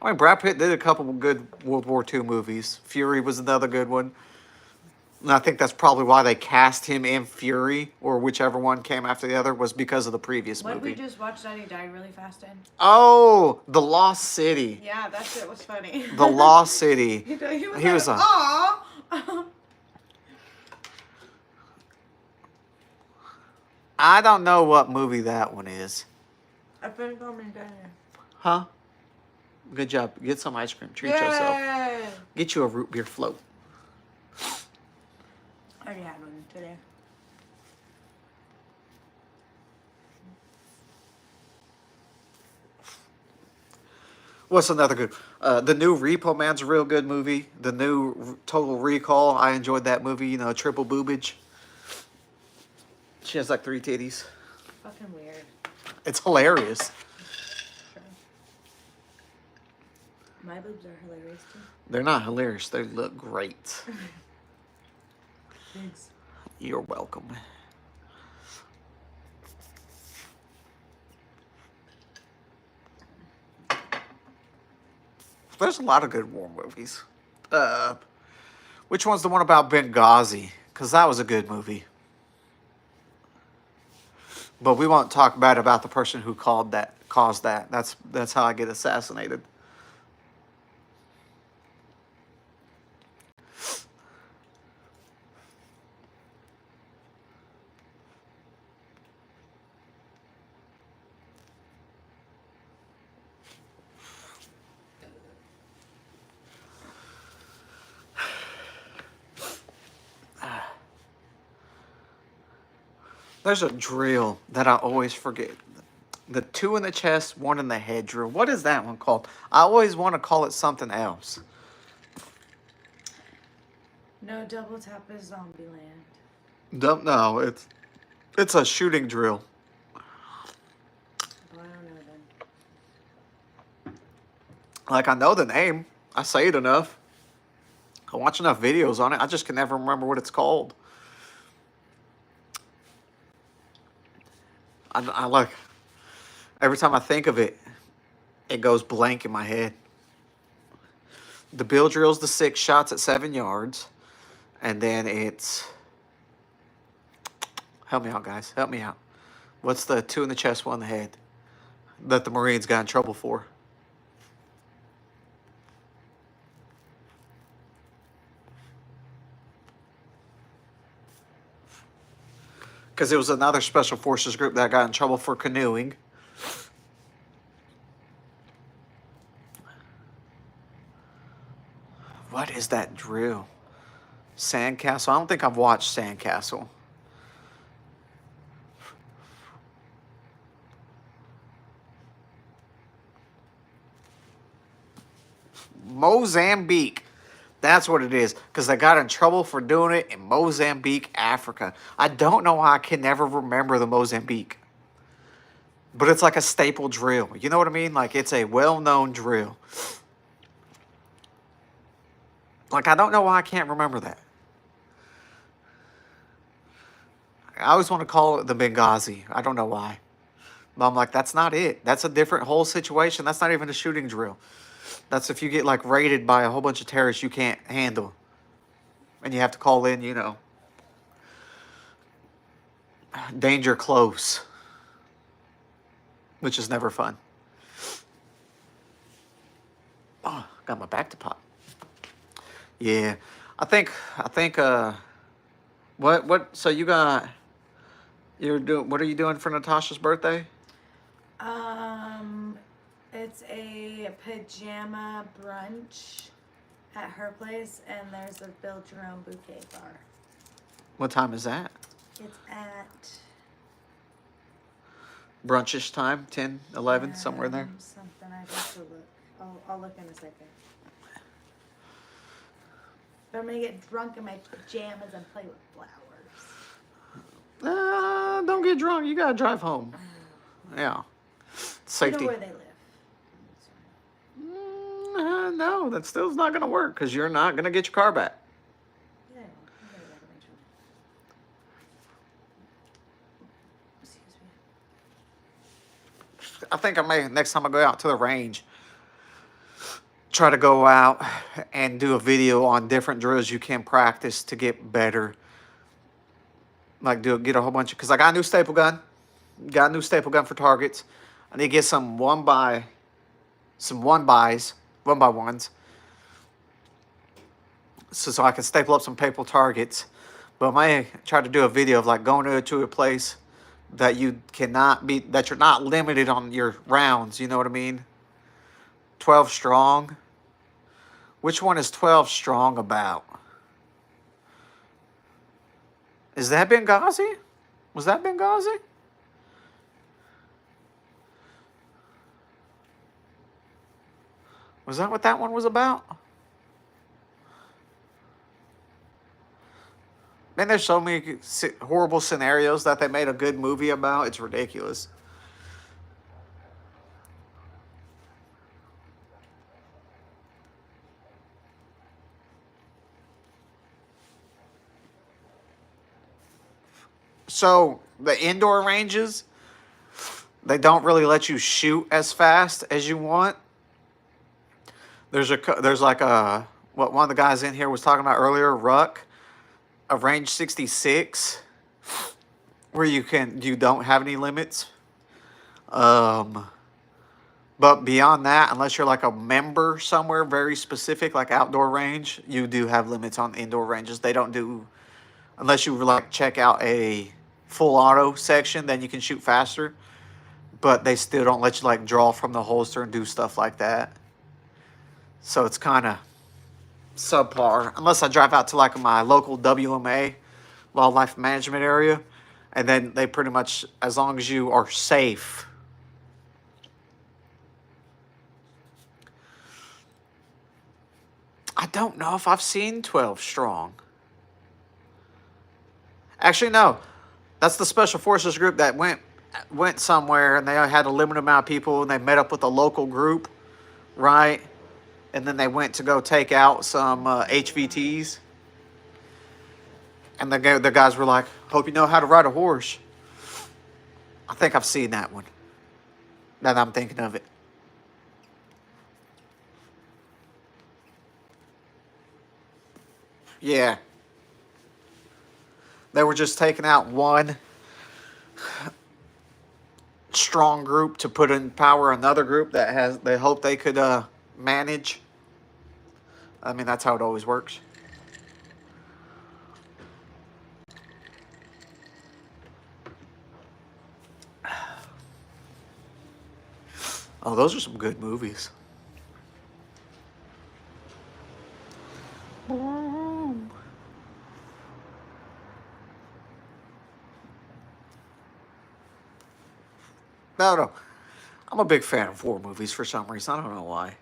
I mean, Brad Pitt did a couple of good World War II movies. Fury was another good one. And I think that's probably why they cast him in Fury, or whichever one came after the other, was because of the previous What movie. we just watched that he died really fast in? Oh, The Lost City. Yeah, that shit was funny. The Lost City. he was like, aw. I don't know what movie that one is. I think I'm in dinner. Huh? Good job. Get some ice cream. Treat yourself. Get you a root beer float. I already had one today. What's another good? The new Repo Man's a real good movie. The new Total Recall. I enjoyed that movie. You know, triple boobage. She has like 3 titties. Fucking weird. It's hilarious. Sure. My boobs are hilarious too. They're not hilarious. They look great. Thanks. You're welcome. There's a lot of good war movies. Which one's the one about Benghazi? Because that was a good movie. But we won't talk bad about the person who caused that. That's how I get assassinated. There's a drill that I always forget. The 2 in the chest, 1 in the head drill. What is that one called? I always want to call it something else. No double tap is Zombieland. No, it's a shooting drill. Well, I don't know then. Like, I know the name. I say it enough. I watch enough videos on it. I just can never remember what it's called. I like, every time I think of it, it goes blank in my head. The bill drill's the 6 shots at 7 yards. And then it's, help me out, guys. Help me out. What's the 2 in the chest, 1 in the head that the Marines got in trouble for? Because it was another special forces group that got in trouble for canoeing. What is that drill? Sandcastle? I don't think I've watched Sandcastle. Mozambique. That's what it is. Because they got in trouble for doing it in Mozambique, Africa. I don't know why I can never remember the Mozambique. But it's like a staple drill. You know what I mean? Like, it's a well-known drill. Like, I don't know why I can't remember that. I always want to call it the Benghazi. I don't know why. But I'm like, that's not it. That's a different whole situation. That's not even a shooting drill. That's if you get, like, raided by a whole bunch of terrorists you can't handle. And you have to call in, you know, danger close. Which is never fun. Oh, got my back to pop. Yeah. I think, so what are you doing for Natasha's birthday? It's a pajama brunch at her place, and there's a build your own bouquet bar. What time is that? It's at Brunchish time, 10, 11, somewhere in there. Something. I have to look. I'll look in a second. But I'm gonna get drunk in my pajamas and play with flowers. Don't get drunk. You gotta drive home. Yeah. Safety. You know where they live. No, that still's not gonna work because you're not gonna get your car back. Yeah, I'll get it back eventually. Excuse me. I think I may, next time I go out to the range, try to go out and do a video on different drills you can practice to get better. Like get a whole bunch of, because I got a new staple gun. Got a new staple gun for targets. I need to get some one by ones. So I can staple up some paper targets. But I may try to do a video of like going to a place that you cannot be, that you're not limited on your rounds. You know what I mean? 12 strong. Which one is 12 strong about? Is that Benghazi? Was that Benghazi? Was that what that one was about? Man, there's so many horrible scenarios that they made a good movie about. It's ridiculous. So the indoor ranges, they don't really let you shoot as fast as you want. There's like what one of the guys in here was talking about earlier, ruck, a range 66, where you don't have any limits. But beyond that, unless you're like a member somewhere very specific, like outdoor range, you do have limits on indoor ranges. They don't do, unless you like check out a full auto section, then you can shoot faster. But they still don't let you like draw from the holster and do stuff like that. So it's kind of subpar. Unless I drive out to like my local WMA, wildlife management area. And then they pretty much, as long as you are safe. I don't know if I've seen 12 strong. Actually, no. That's the Special Forces group that went somewhere, and they had a limited amount of people, and they met up with a local group, right? And then they went to go take out some HVTs. And the guys were like, hope you know how to ride a horse. I think I've seen that one. Now that I'm thinking of it. Yeah. They were just taking out one strong group to put in power another group that they hope they could manage. I mean, that's how it always works. Oh, those are some good movies. No. I'm a big fan of war movies for some reason. I don't know why.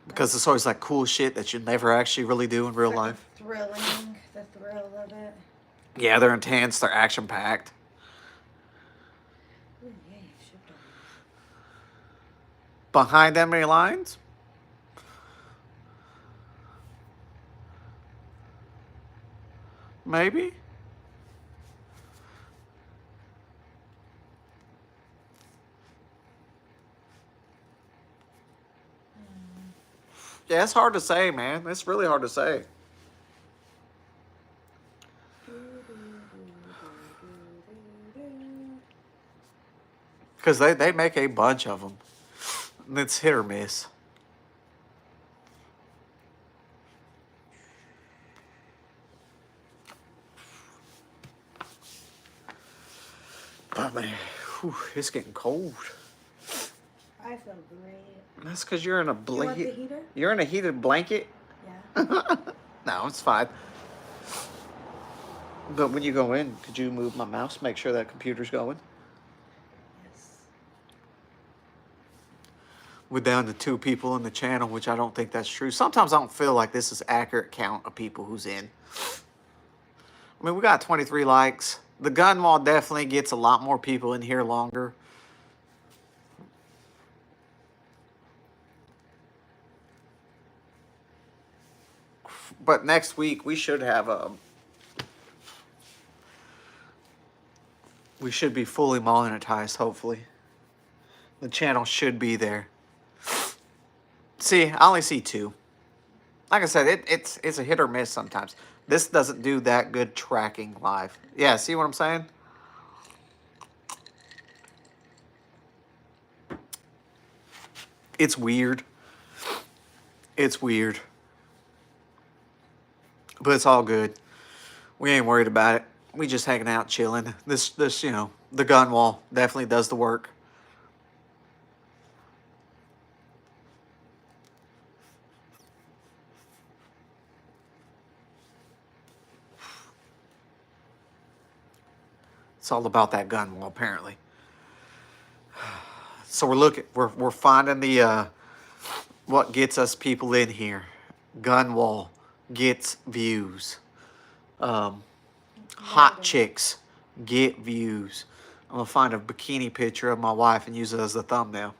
Because it's always like cool shit that you never actually really do in real life. The thrill of it. Yeah, they're intense. They're action-packed. Ooh, yeah, you should do Behind enemy lines? Maybe? Yeah, it's hard to say, man. It's really hard to say. Because they make a bunch of them. And it's hit or miss. But man, it's getting cold. I feel so great. That's because you're in a You want the blanket. heater? You're in a heated blanket? Yeah. No, it's fine. But when you go in, could you move my mouse? Make sure that computer's going. Yes. We're down to 2 people in the channel, which I don't think that's true. Sometimes I don't feel like this is accurate count of people who's in. I mean, we got 23 likes. The gun wall definitely gets a lot more people in here longer. But next week we should have a. We should be fully monetized, hopefully. The channel should be there. See, I only see 2. Like I said, it's a hit or miss sometimes. This doesn't do that good tracking live. Yeah, see what I'm saying? It's weird. It's weird. But it's all good. We ain't worried about it. We just hanging out, chilling. This, you know, the gun wall definitely does the work. It's all about that gun wall, apparently. So we're finding the what gets us people in here. Gun wall gets views. Hot chicks get views. I'm gonna find a bikini picture of my wife and use it as the thumbnail.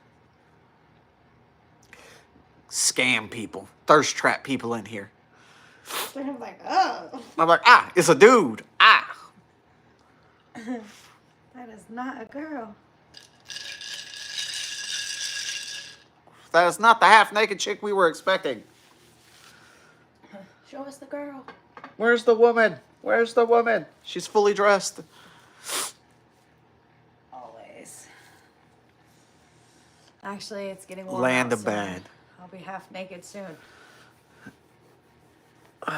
Scam people, thirst trap people in here. I'm like, oh. I'm like, ah, it's a dude. Ah. That is not a girl. That is not the half-naked chick we were expecting. Show us the girl. Where's the woman? Where's the woman? She's fully dressed. Always. Actually, it's getting warm Land out of soon. bad. I'll be half naked soon. It'll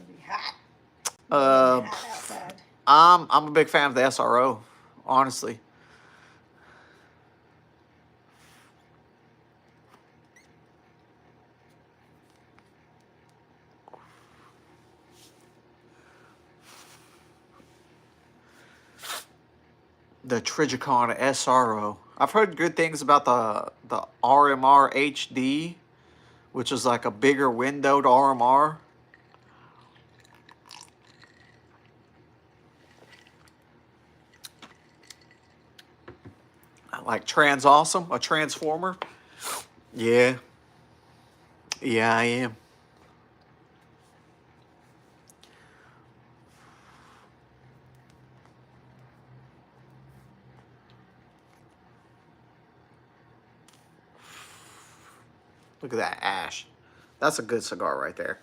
be hot. It'll be hot outside. I'm a big fan of the SRO, honestly. The Trigicon SRO. I've heard good things about the RMR HD, which is like a bigger windowed RMR. Like Trans Awesome, a transformer. Yeah. Yeah, I am. Look at that ash. That's a good cigar right there.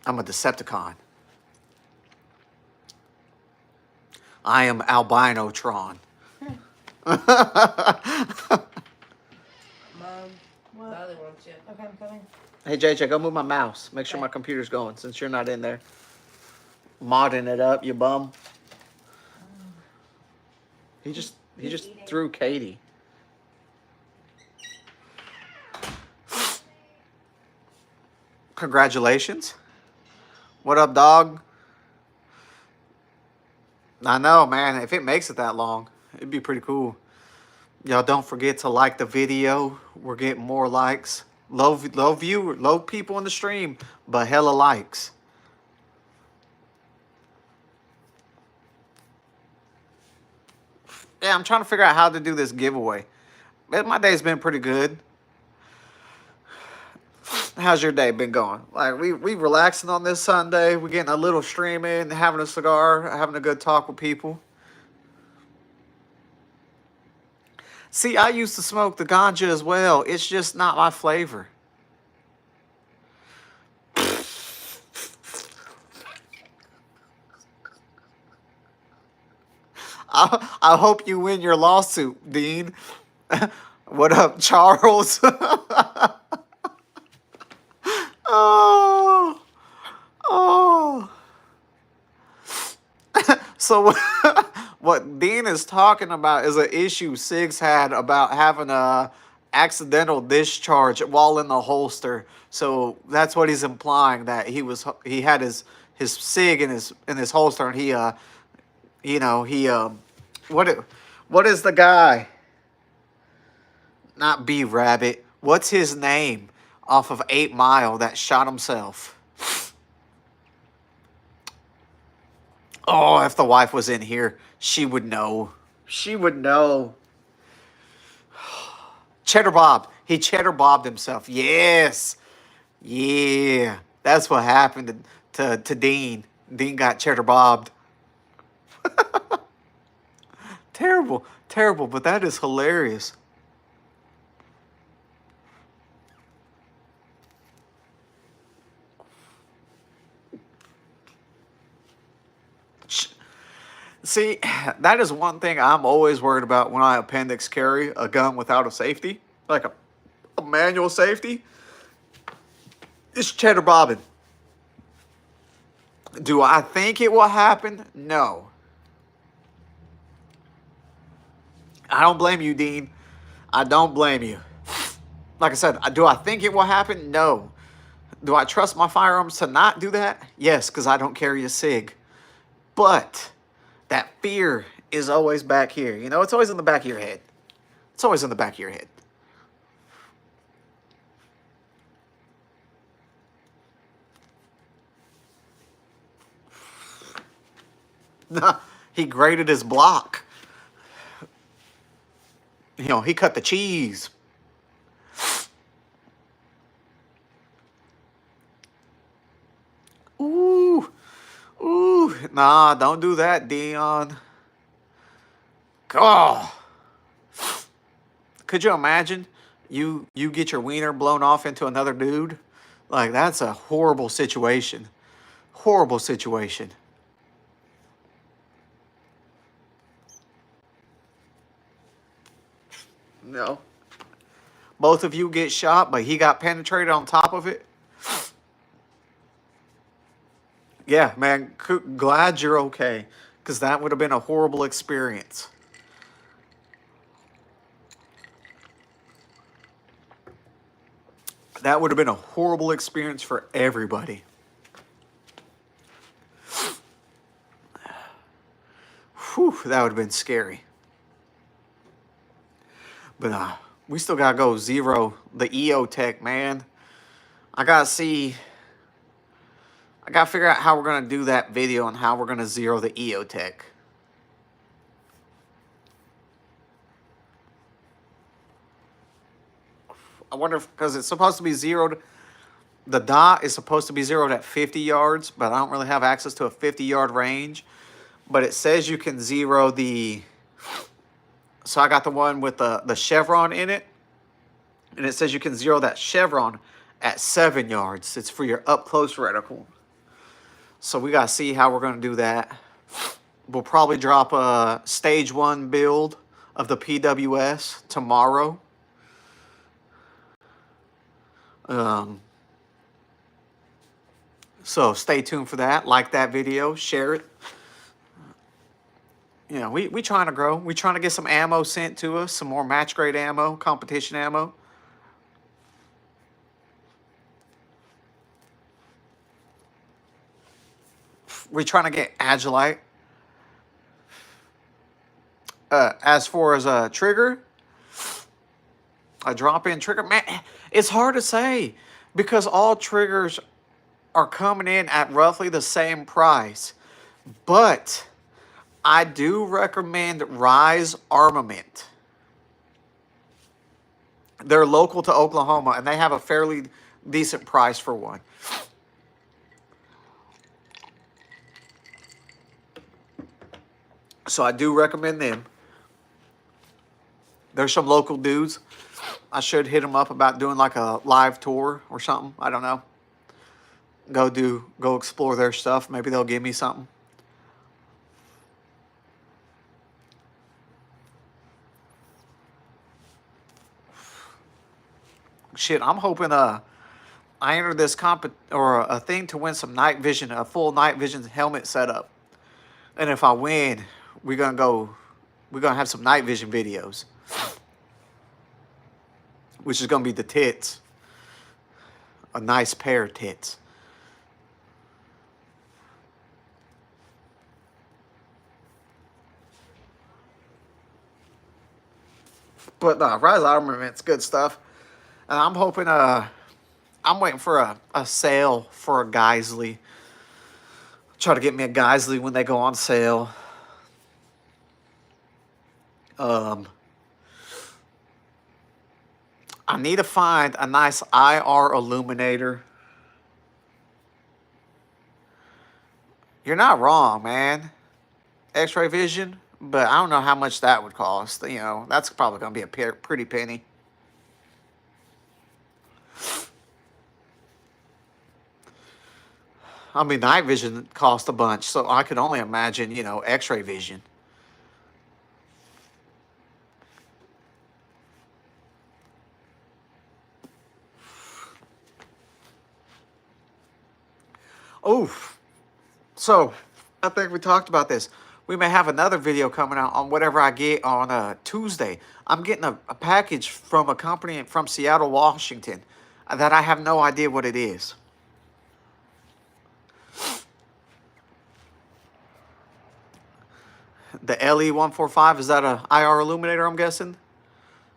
I'm a Decepticon. I am Albinotron. Mom. What? The other one's yet. Okay, I'm coming. Hey JJ, go move my mouse. Make sure Okay. my computer's going since you're not in there. Modding it up, you bum. He just threw Katie. Congratulations. What up, dog? I know, man. If it makes it that long, it'd be pretty cool. Y'all don't forget to like the video. We're getting more likes. Low people in the stream, but hella likes. Yeah, I'm trying to figure out how to do this giveaway. My day's been pretty good. How's your day been going? Like we relaxing on this Sunday. We're getting a little stream in, having a cigar, having a good talk with people. See, I used to smoke the ganja as well. It's just not my flavor. I hope you win your lawsuit, Dean. What up, Charles? Oh. So what Dean is talking about is an issue Sig's had about having a accidental discharge while in the holster. So that's what he's implying, that he had his Sig in his holster, and he what is the guy? Not B Rabbit. What's his name off of 8 Mile that shot himself? Oh, if the wife was in here, she would know. She would know. Cheddar Bob. He cheddar bobbed himself. Yes. Yeah. That's what happened to Dean. Dean got cheddar bobbed. Terrible. Terrible. But that is hilarious. See, that is one thing I'm always worried about when I appendix carry a gun without a safety, like a manual safety. It's cheddar bobbing. Do I think it will happen? No. I don't blame you, Dean. I don't blame you. Like I said, do I think it will happen? No. Do I trust my firearms to not do that? Yes, because I don't carry a SIG. But that fear is always back here. You know, it's always in the back of your head. It's always in the back of your head. Nah, he graded his block. You know, he cut the cheese. Ooh. Ooh. Nah, don't do that, Dion. God. Could you imagine you get your wiener blown off into another dude? Like, that's a horrible situation. Horrible situation. No. Both of you get shot, but he got penetrated on top of it. Yeah, man, glad you're okay, because that would have been a horrible experience. That would have been a horrible experience for everybody. Whew, that would have been scary. But we still got to go zero the EO tech, man. I got to figure out how we're going to do that video and how we're going to zero the EO tech. I wonder if, because it's supposed to be zeroed, the dot is supposed to be zeroed at 50 yards, but I don't really have access to a 50-yard range. But it says you can zero the, so I got the one with the chevron in it, and it says you can zero that chevron at 7 yards. It's for your up-close reticle. So we got to see how we're going to do that. We'll probably drop a stage 1 build of the PWS tomorrow. So stay tuned for that. Like that video, share it. You know, we trying to grow. We trying to get some ammo sent to us, some more match grade ammo, competition ammo. We trying to get Agilite. As far as a trigger, a drop-in trigger, man, it's hard to say because all triggers are coming in at roughly the same price. But I do recommend Rise Armament. They're local to Oklahoma, and they have a fairly decent price for one. So I do recommend them. There's some local dudes. I should hit them up about doing like a live tour or something. I don't know. Go explore their stuff. Maybe they'll give me something. Shit, I'm hoping I enter this a thing to win some night vision, a full night vision helmet setup. And if I win, we're gonna have some night vision videos, which is gonna be the tits, a nice pair of tits. But Rise Armament's good stuff, and I'm hoping I'm waiting for a sale for a Geisley. Try to get me a Geisley when they go on sale. I need to find a nice IR illuminator. You're not wrong, man. X-ray vision, but I don't know how much that would cost. You know, that's probably going to be a pretty penny. I mean, night vision cost a bunch, so I could only imagine, you know, X-ray vision. Oof. So, I think we talked about this. We may have another video coming out on whatever I get on Tuesday. I'm getting a package from a company from Seattle, Washington, that I have no idea what it is. The LE145, is that a IR illuminator, I'm guessing?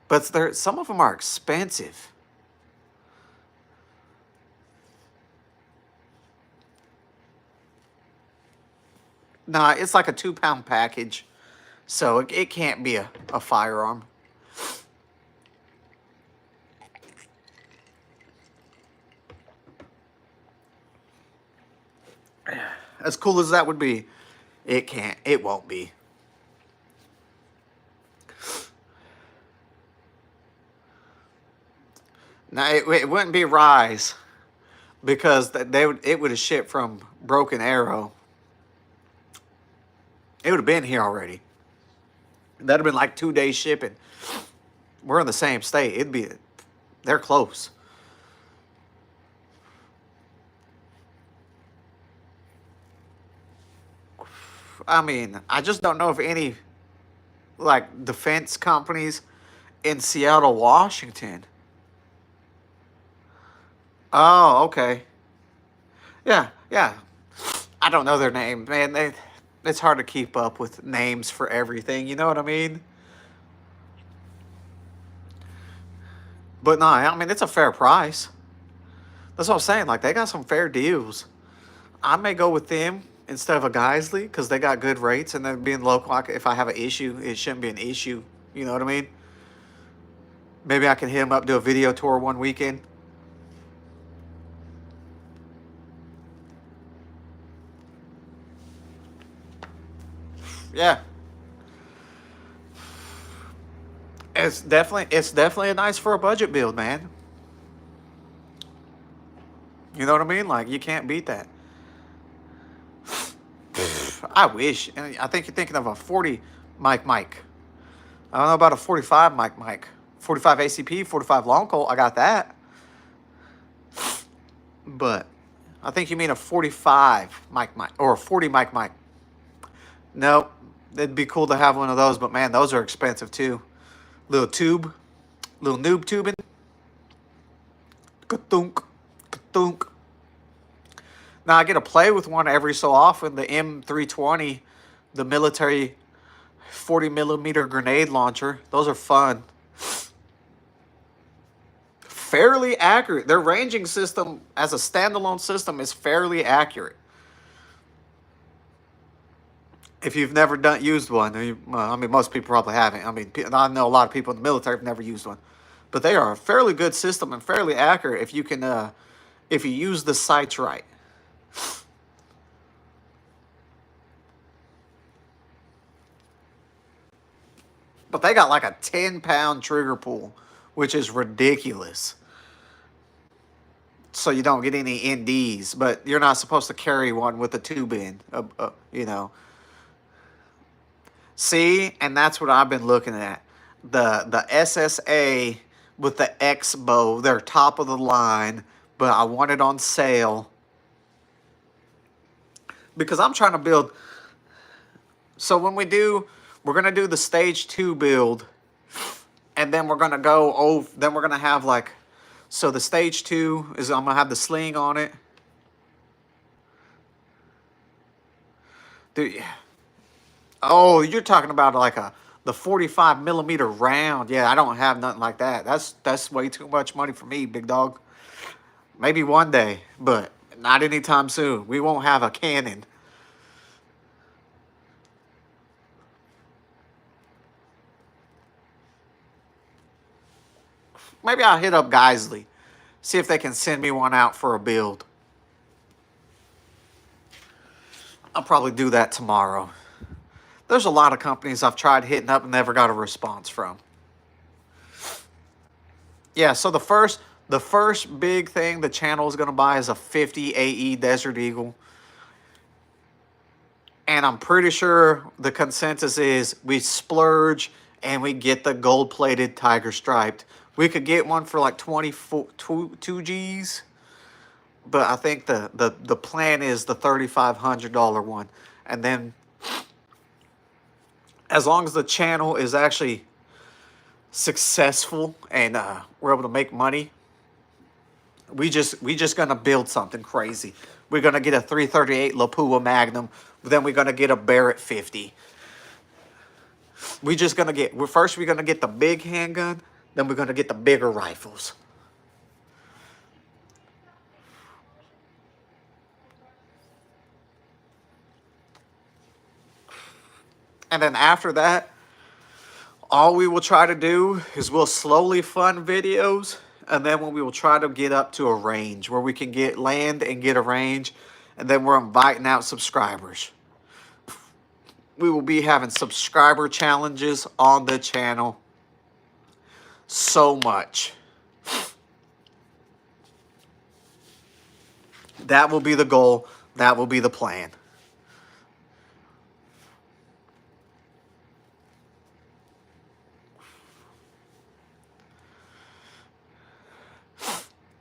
But some of them are expensive. Nah, it's like a 2-pound package. So it can't be a firearm. As cool as that would be, it won't be. Now, it wouldn't be Rise, because it would have shipped from Broken Arrow. It would have been here already. That'd have been like 2 days shipping. We're in the same state. They're close. I mean, I just don't know if any, like, defense companies in Seattle, Washington. Oh, okay. Yeah, yeah. I don't know their name, man. It's hard to keep up with names for everything, you know what I mean? But no, I mean, it's a fair price. That's what I'm saying. Like, they got some fair deals. I may go with them instead of a Geisley, because they got good rates, and then being local, if I have an issue, it shouldn't be an issue. You know what I mean? Maybe I can hit them up, do a video tour one weekend. Yeah. It's definitely a nice for a budget build, man. You know what I mean? Like, you can't beat that. I wish. I think you're thinking of a 40 mic. I don't know about a 45 mic. 45 ACP, 45 long colt. I got that. But I think you mean a 45 mic or a 40 mic. No, it'd be cool to have one of those, but man, those are expensive too. Little noob tubing. Ka-thunk, ka-thunk. Now I get to play with one every so often, the M320, the military 40 millimeter grenade launcher. Those are fun. Fairly accurate. Their ranging system as a standalone system is fairly accurate. If you've never used one, I mean, most people probably haven't. I mean, I know a lot of people in the military have never used one, but they are a fairly good system and fairly accurate if you can, if you use the sights right. But they got like a 10-pound trigger pull, which is ridiculous. So you don't get any NDs, but you're not supposed to carry one with a tube in, you know. See, and that's what I've been looking at. The SSA with the X bow, they're top of the line, but I want it on sale because I'm trying to build So when we're going to do the stage 2 build, and then we're going to go over, then we're going to have like, so the stage 2 is, I'm going to have the sling on it. Dude, oh, you're talking about like the 45 millimeter round. Yeah, I don't have nothing like that. That's way too much money for me, big dog. Maybe one day, but not anytime soon. We won't have a cannon. Maybe I'll hit up Geisley, see if they can send me one out for a build. I'll probably do that tomorrow. There's a lot of companies I've tried hitting up and never got a response from. Yeah, so the first big thing the channel is going to buy is a 50 AE Desert Eagle. And I'm pretty sure the consensus is we splurge and we get the gold-plated Tiger Striped. We could get one for like 22 G's. But I think the plan is the $3,500 one. And then as long as the channel is actually successful and we're able to make money, we just gonna build something crazy. We're gonna get a 338 Lapua Magnum, then we're gonna get a Barrett 50. We're gonna get the big handgun, then we're gonna get the bigger rifles. And then after that, all we will try to do is we'll slowly fund videos, and then we will try to get up to a range where we can get land and get a range, and then we're inviting out subscribers. We will be having subscriber challenges on the channel so much. That will be the goal. That will be the plan.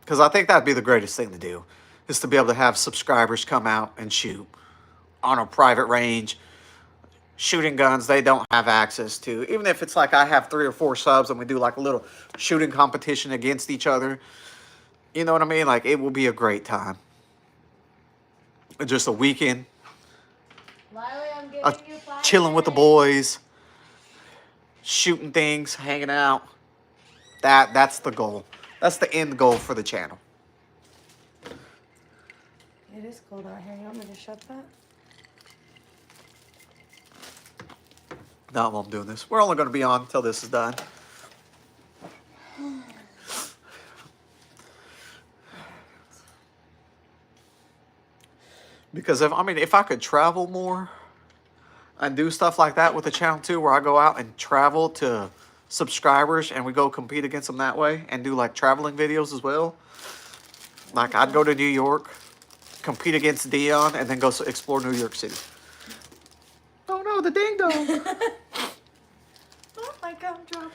Because I think that'd be the greatest thing to do, is to be able to have subscribers come out and shoot on a private range, shooting guns they don't have access to. Even if it's like I have 3 or 4 subs and we do like a little shooting competition against each other. You know what I mean? Like, it will be a great time. Just a weekend. Chilling with the boys. Shooting things, hanging out. That's the goal. That's the end goal for the channel. It is cold out here. You want me to shut that? No, I'm doing this. We're only going to be on until this is done. Because if I could travel more and do stuff like that with the channel too, where I go out and travel to subscribers and we go compete against them that way and do like traveling videos as well. Like, I'd go to New York, compete against Dion, and then go explore New York City. Oh no, the ding dong. Oh my gumdrop.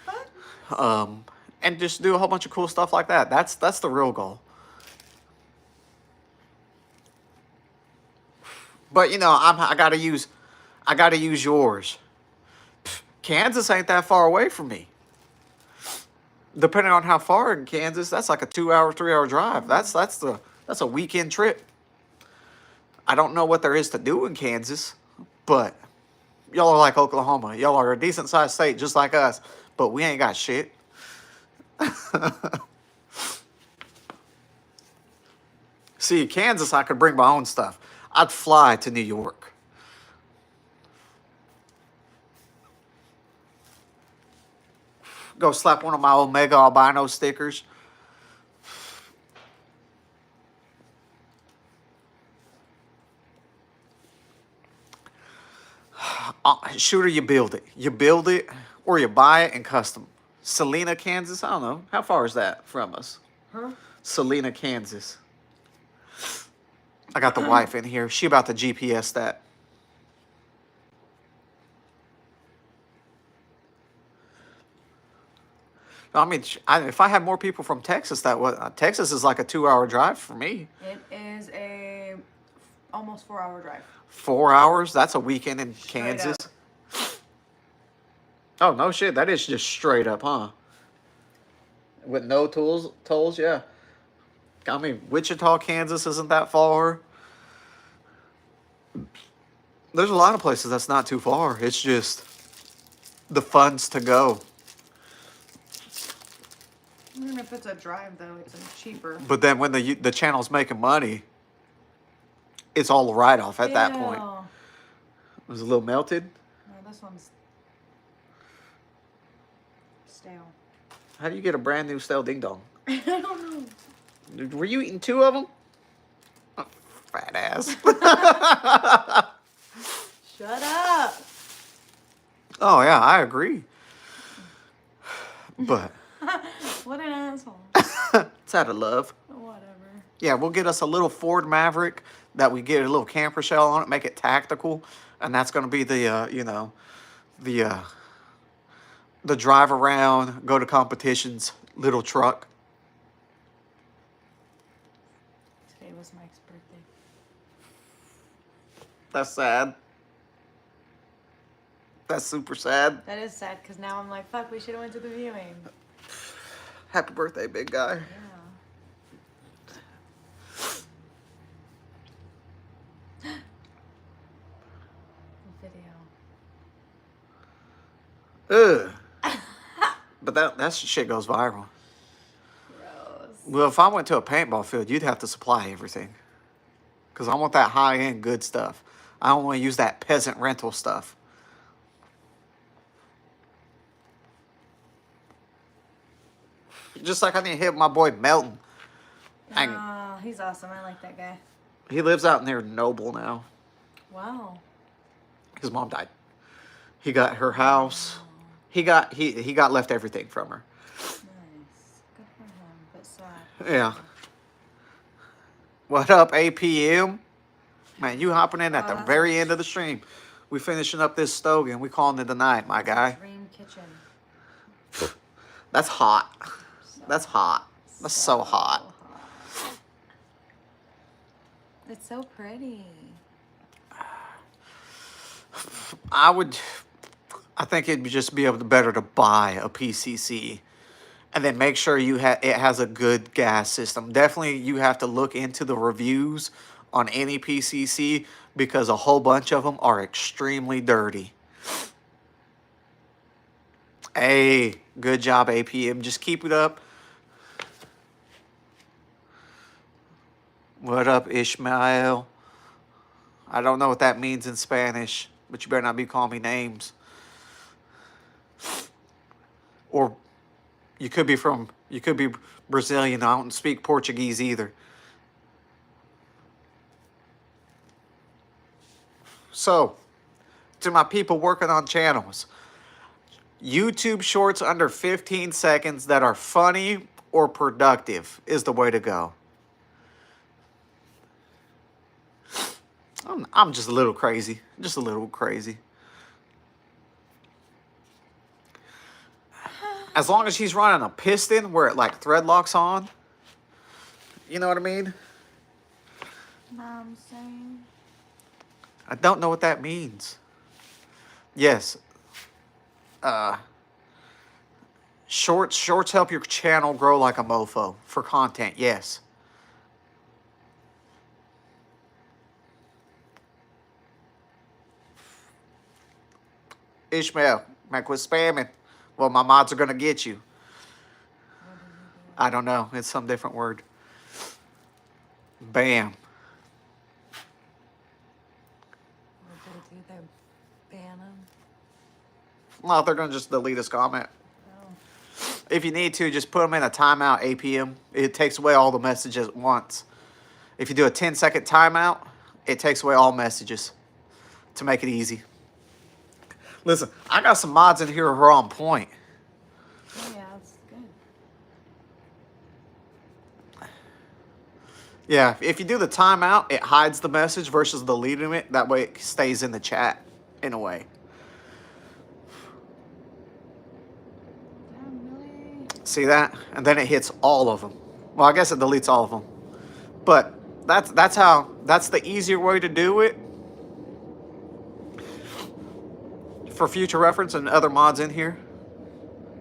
And just do a whole bunch of cool stuff like that. That's the real goal. But you know, I gotta use yours. Kansas ain't that far away from me. Depending on how far in Kansas, that's like a 2-hour, 3-hour drive. That's a weekend trip. I don't know what there is to do in Kansas, but y'all are like Oklahoma. Y'all are a decent sized state just like us, but we ain't got shit. See, Kansas, I could bring my own stuff. I'd fly to New York. Go slap one of my Omega Albino stickers. Shooter, you build it. You build it or you buy it and custom. Salina, Kansas, I don't know. How far is that from us? Huh? Salina, Kansas. I got the wife in here. She about to GPS that. I mean, if I had more people from Texas, Texas is like a 2-hour drive for me. It is a almost 4-hour drive. 4 hours? That's a weekend in Kansas. Oh, no shit. That is just straight up, huh? With no tolls, yeah. I mean, Wichita, Kansas isn't that far. There's a lot of places that's not too far. It's just the funds to go. Even if it's a drive, though, it's cheaper. But then when the channel's making money, it's all a write-off at that point. It was a little melted. No, this one's stale. How do you get a brand new stale ding dong? I don't know. Were you eating 2 of them? Oh, fat ass. Shut up. Oh yeah, I agree. But What an asshole. it's out of love. Whatever. Yeah, we'll get us a little Ford Maverick that we get a little camper shell on it, make it tactical, and that's going to be the the drive around, go to competitions little truck. Today was Mike's birthday. That's sad. That's super sad. That is sad because now I'm like, fuck, we should have went to the viewing. Happy birthday, big guy. Yeah. Video. Ugh. But that shit goes viral. Gross. Well, if I went to a paintball field, you'd have to supply everything. Because I want that high-end good stuff. I don't want to use that peasant rental stuff. Just like I need to hit my boy Melton. Oh, he's awesome. I like that guy. He lives out near Noble now. Wow. His mom died. He got her house. He got left everything from her. Nice. Good for him, but sad. Yeah. What up, APM? Man, you hopping in at the very end of the stream. We finishing up this Stogie and we calling it a night, my guy. Dream kitchen. That's hot. That's hot. That's so hot. It's so pretty. I think it'd just be better to buy a PCC and then make sure it has a good gas system. Definitely you have to look into the reviews on any PCC because a whole bunch of them are extremely dirty. Hey, good job, APM. Just keep it up. What up, Ishmael? I don't know what that means in Spanish, but you better not be calling me names. Or you could be Brazilian. I don't speak Portuguese either. So, to my people working on channels, YouTube shorts under 15 seconds that are funny or productive is the way to go. I'm just a little crazy. Just a little crazy. As long as he's running a piston where it like thread locks on. You know what I mean? I'm saying. I don't know what that means. Yes. Shorts help your channel grow like a mofo for content. Yes. Ishmael, man, quit spamming. Well, my mods are gonna get you. I don't know. It's some different word. Bam. What did they do? They ban them? Well, they're gonna just delete his comment. Oh. If you need to, just put them in a timeout APM. It takes away all the messages at once. If you do a 10-second timeout, it takes away all messages to make it easy. Listen, I got some mods in here who are on point. Oh, yeah, that's good. Yeah, if you do the timeout, it hides the message versus deleting it. That way it stays in the chat in a way. Damn, really? See that? And then it hits all of them. Well, I guess it deletes all of them. But that's the easier way to do it. for future reference and other mods in here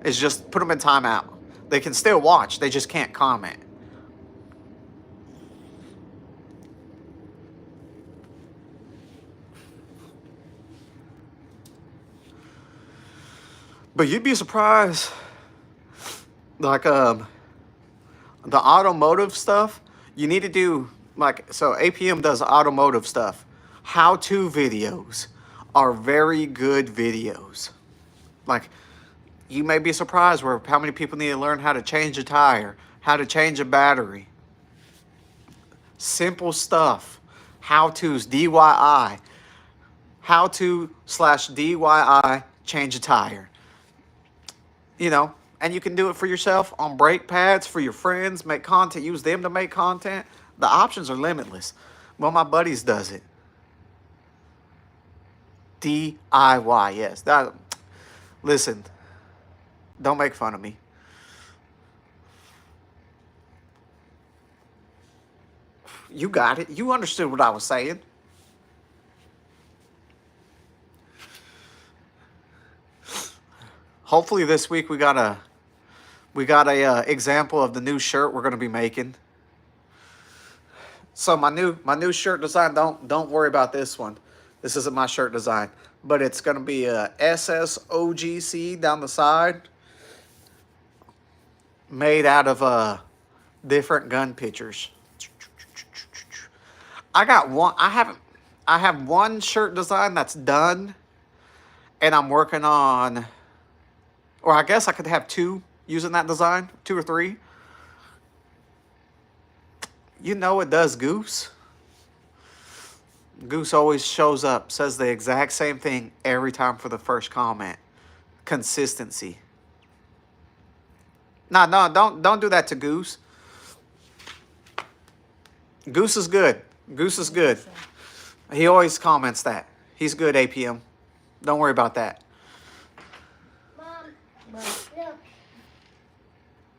is just put them in timeout. They can still watch, they just can't comment. But you'd be surprised, like the automotive stuff, you need to do, like, so APM does automotive stuff. How-to videos are very good videos. Like, you may be surprised where how many people need to learn how to change a tire, how to change a battery. Simple stuff. How-tos, DIY. How-to/DIY change a tire. You know, and you can do it for yourself on brake pads, for your friends, make content, use them to make content. The options are limitless. One of my buddies does it. DIY, yes. Listen, don't make fun of me. You got it. You understood what I was saying. Hopefully this week we got a example of the new shirt we're going to be making. So my new shirt design, don't worry about this one. This isn't my shirt design, but it's going to be a SSOGC down the side, made out of different gun pictures. I have one shirt design that's done, and I'm working on, or I guess I could have two using that design, 2 or 3. You know it does, Goose. Goose always shows up, says the exact same thing every time for the first comment. Consistency. No, don't do that to Goose. Goose is good. Goose is good. He always comments that. He's good, APM. Don't worry about that. Mom, look.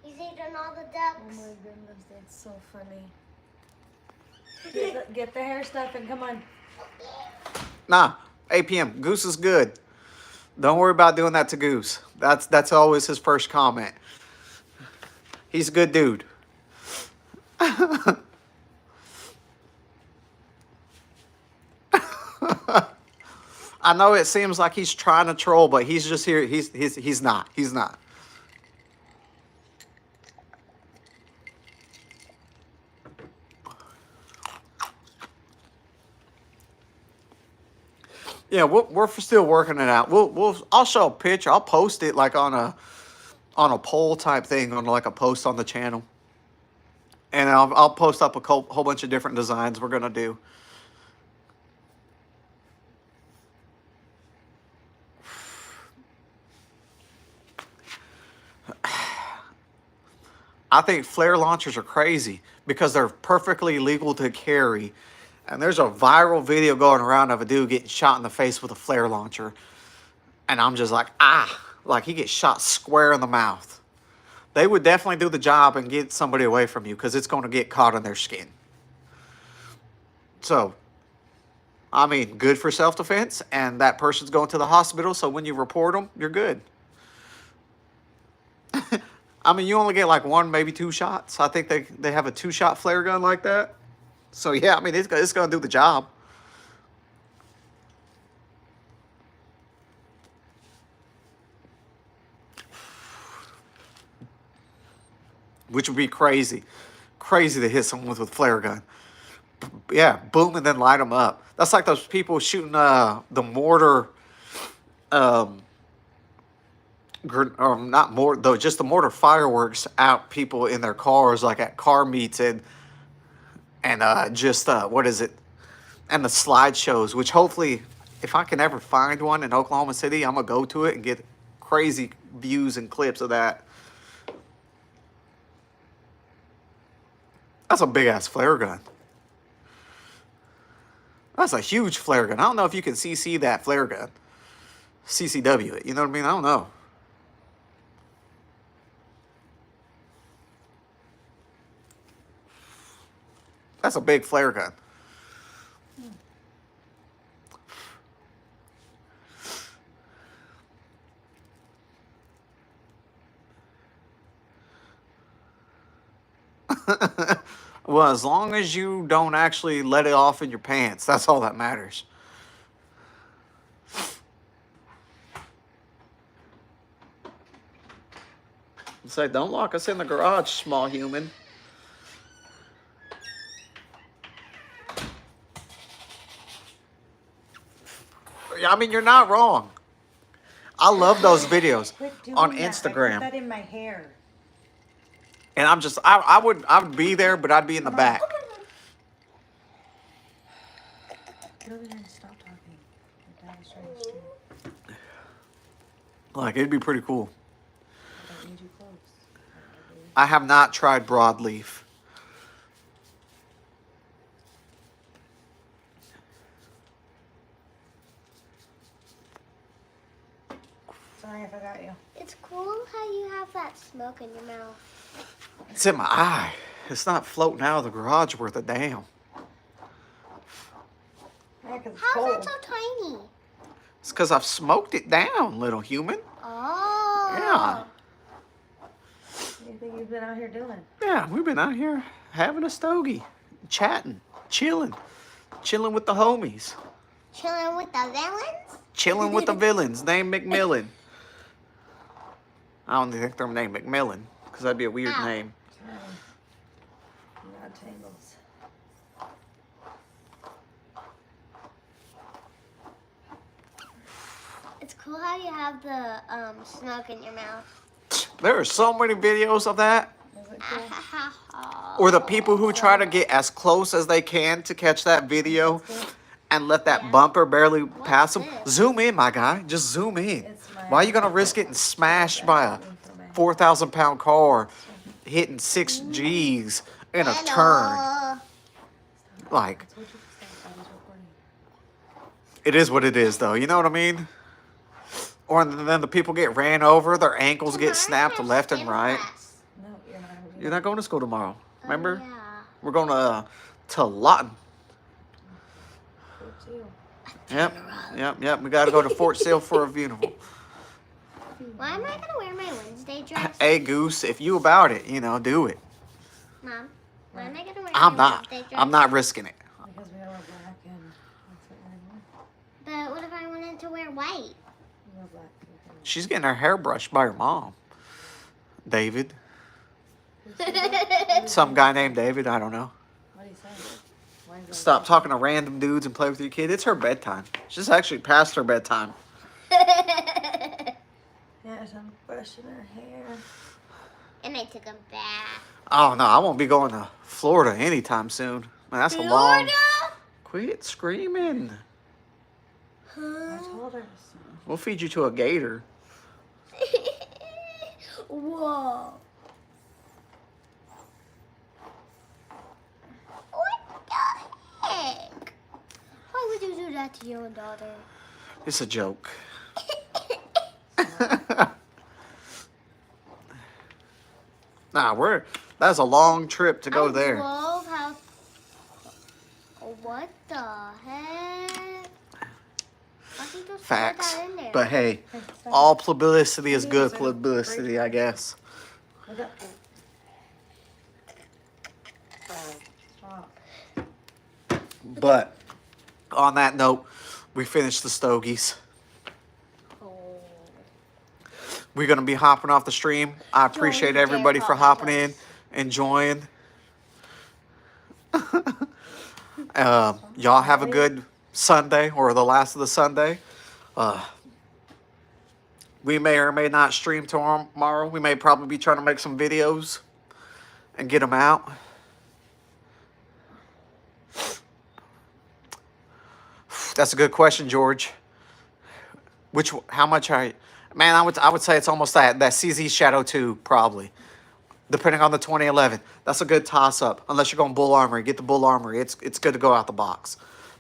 He's eating all the ducks. Oh my goodness, that's so funny. Get the hair stuff and come on. Nah, APM, Goose is good. Don't worry about doing that to Goose. That's always his first comment. He's a good dude. I know it seems like he's trying to troll, but he's just here. He's not. He's not. Yeah, we're still working it out. I'll show a picture. I'll post it like on a poll type thing, on like a post on the channel, and I'll post up a whole bunch of different designs we're gonna do. I think flare launchers are crazy because they're perfectly legal to carry. And there's a viral video going around of a dude getting shot in the face with a flare launcher. And I'm just like, like he gets shot square in the mouth. They would definitely do the job and get somebody away from you because it's going to get caught in their skin. So, I mean, good for self-defense, and that person's going to the hospital, so when you report them, you're good. I mean, you only get like 1, maybe 2 shots. I think they have a 2-shot flare gun like that. So, yeah, I mean, it's going to do the job. Which would be crazy. Crazy to hit someone with a flare gun. Yeah, boom, and then light them up. That's like those people shooting the mortar, not mortar, though, just the mortar fireworks out people in their cars, like at car meets and what is it? And the slideshows, which hopefully, if I can ever find one in Oklahoma City, I'm going to go to it and get crazy views and clips of that. That's a big-ass flare gun. That's a huge flare gun. I don't know if you can CC that flare gun. CCW it, you know what I mean? I don't know. That's a big flare gun. Well, as long as you don't actually let it off in your pants, that's all that matters. Say, don't lock us in the garage, small human. I mean, you're not wrong. I love those videos on Instagram. I put that in my hair. And I would be there, but I'd be in the back. Get over there and stop talking. Your dad is trying to stream. Like, it'd be pretty cool. I don't need you close. I have not tried broadleaf. Sorry, I forgot you. It's cool how you have that smoke in your mouth. It's in my eye. It's not floating out of the garage worth a damn. Yeah, 'cause it's How's cold. that so tiny? It's because I've smoked it down, little human. Oh. Yeah. What do you think you've been out here doing? Yeah, we've been out here having a stogie, chatting, chilling with the homies. Chilling with the villains? Chilling with the villains, named McMillan. I don't think they're named McMillan, because that'd be a weird Ow. name. Sorry. Rod tangles. It's cool how you have the smoke in your mouth. There are so many videos of that. Is it cool? Or the people who try to get as close as they can to catch that video and let that bumper barely pass them. this? Zoom in, my guy. Just zoom in. It's my- Why are you going to risk getting smashed by a 4,000-pound car hitting 6 Gs in a turn? Like, That's what you said. I was recording. it is what it is, though. You know what I mean? Or then the people get ran over, their ankles get snapped left and right. No, you're not. You're not going to school tomorrow. Remember? Yeah. We're going to Lawton. Good too. Yep. We got to go to Fort Sill for a funeral. Why am I going to wear my Wednesday dress? Hey, Goose, if you about it, do it. Mom, why am I going to wear I'm my not. Wednesday dress? I'm not risking it. Because we all wear black and that's what we're doing. But what if I wanted to wear white? We wear black. She's getting her hair brushed by her mom. David. Some guy named David. I don't know. What do you say? Why is that? Stop talking to random dudes and play with your kid. It's her bedtime. She's actually past her bedtime. Yes, I'm brushing her hair. And I took a bath. Oh, no. I won't be going to Florida anytime soon. Man, that's a long... Florida? Quit screaming. I told her. We'll feed you to a gator. Whoa. What the heck? Why would you do that to your daughter? It's a joke. Nah, that's a long trip to go there. Love how. What the heck? Why did you just put Facts. that in there? But hey, Hey, stop. all publicity is good publicity, I guess. Look up. Stop. But on that note, we finished the stogies. Oh. We're going to be hopping off the stream. I appreciate Don't everybody dare for call me hopping in, close. enjoying. Y'all have a good Sunday or the last of the Sunday. We may or may not stream tomorrow. We may probably be trying to make some videos and get them out. That's a good question, George. How much man, I would say it's almost that CZ Shadow 2, probably. Depending on the 2011. That's a good toss-up. Unless you're going Bull Armory. Get the Bull Armory. It's good to go out the box.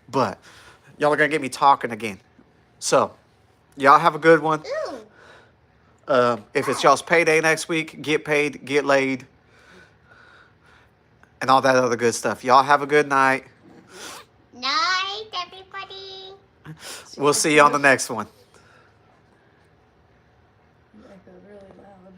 But y'all are going to get me talking again. So, y'all have a good one. Ooh. If it's y'all's payday next week, get paid, get laid, and all that other good stuff. Y'all have a good night. Night, everybody. We'll see you on the next one. You echo really loud.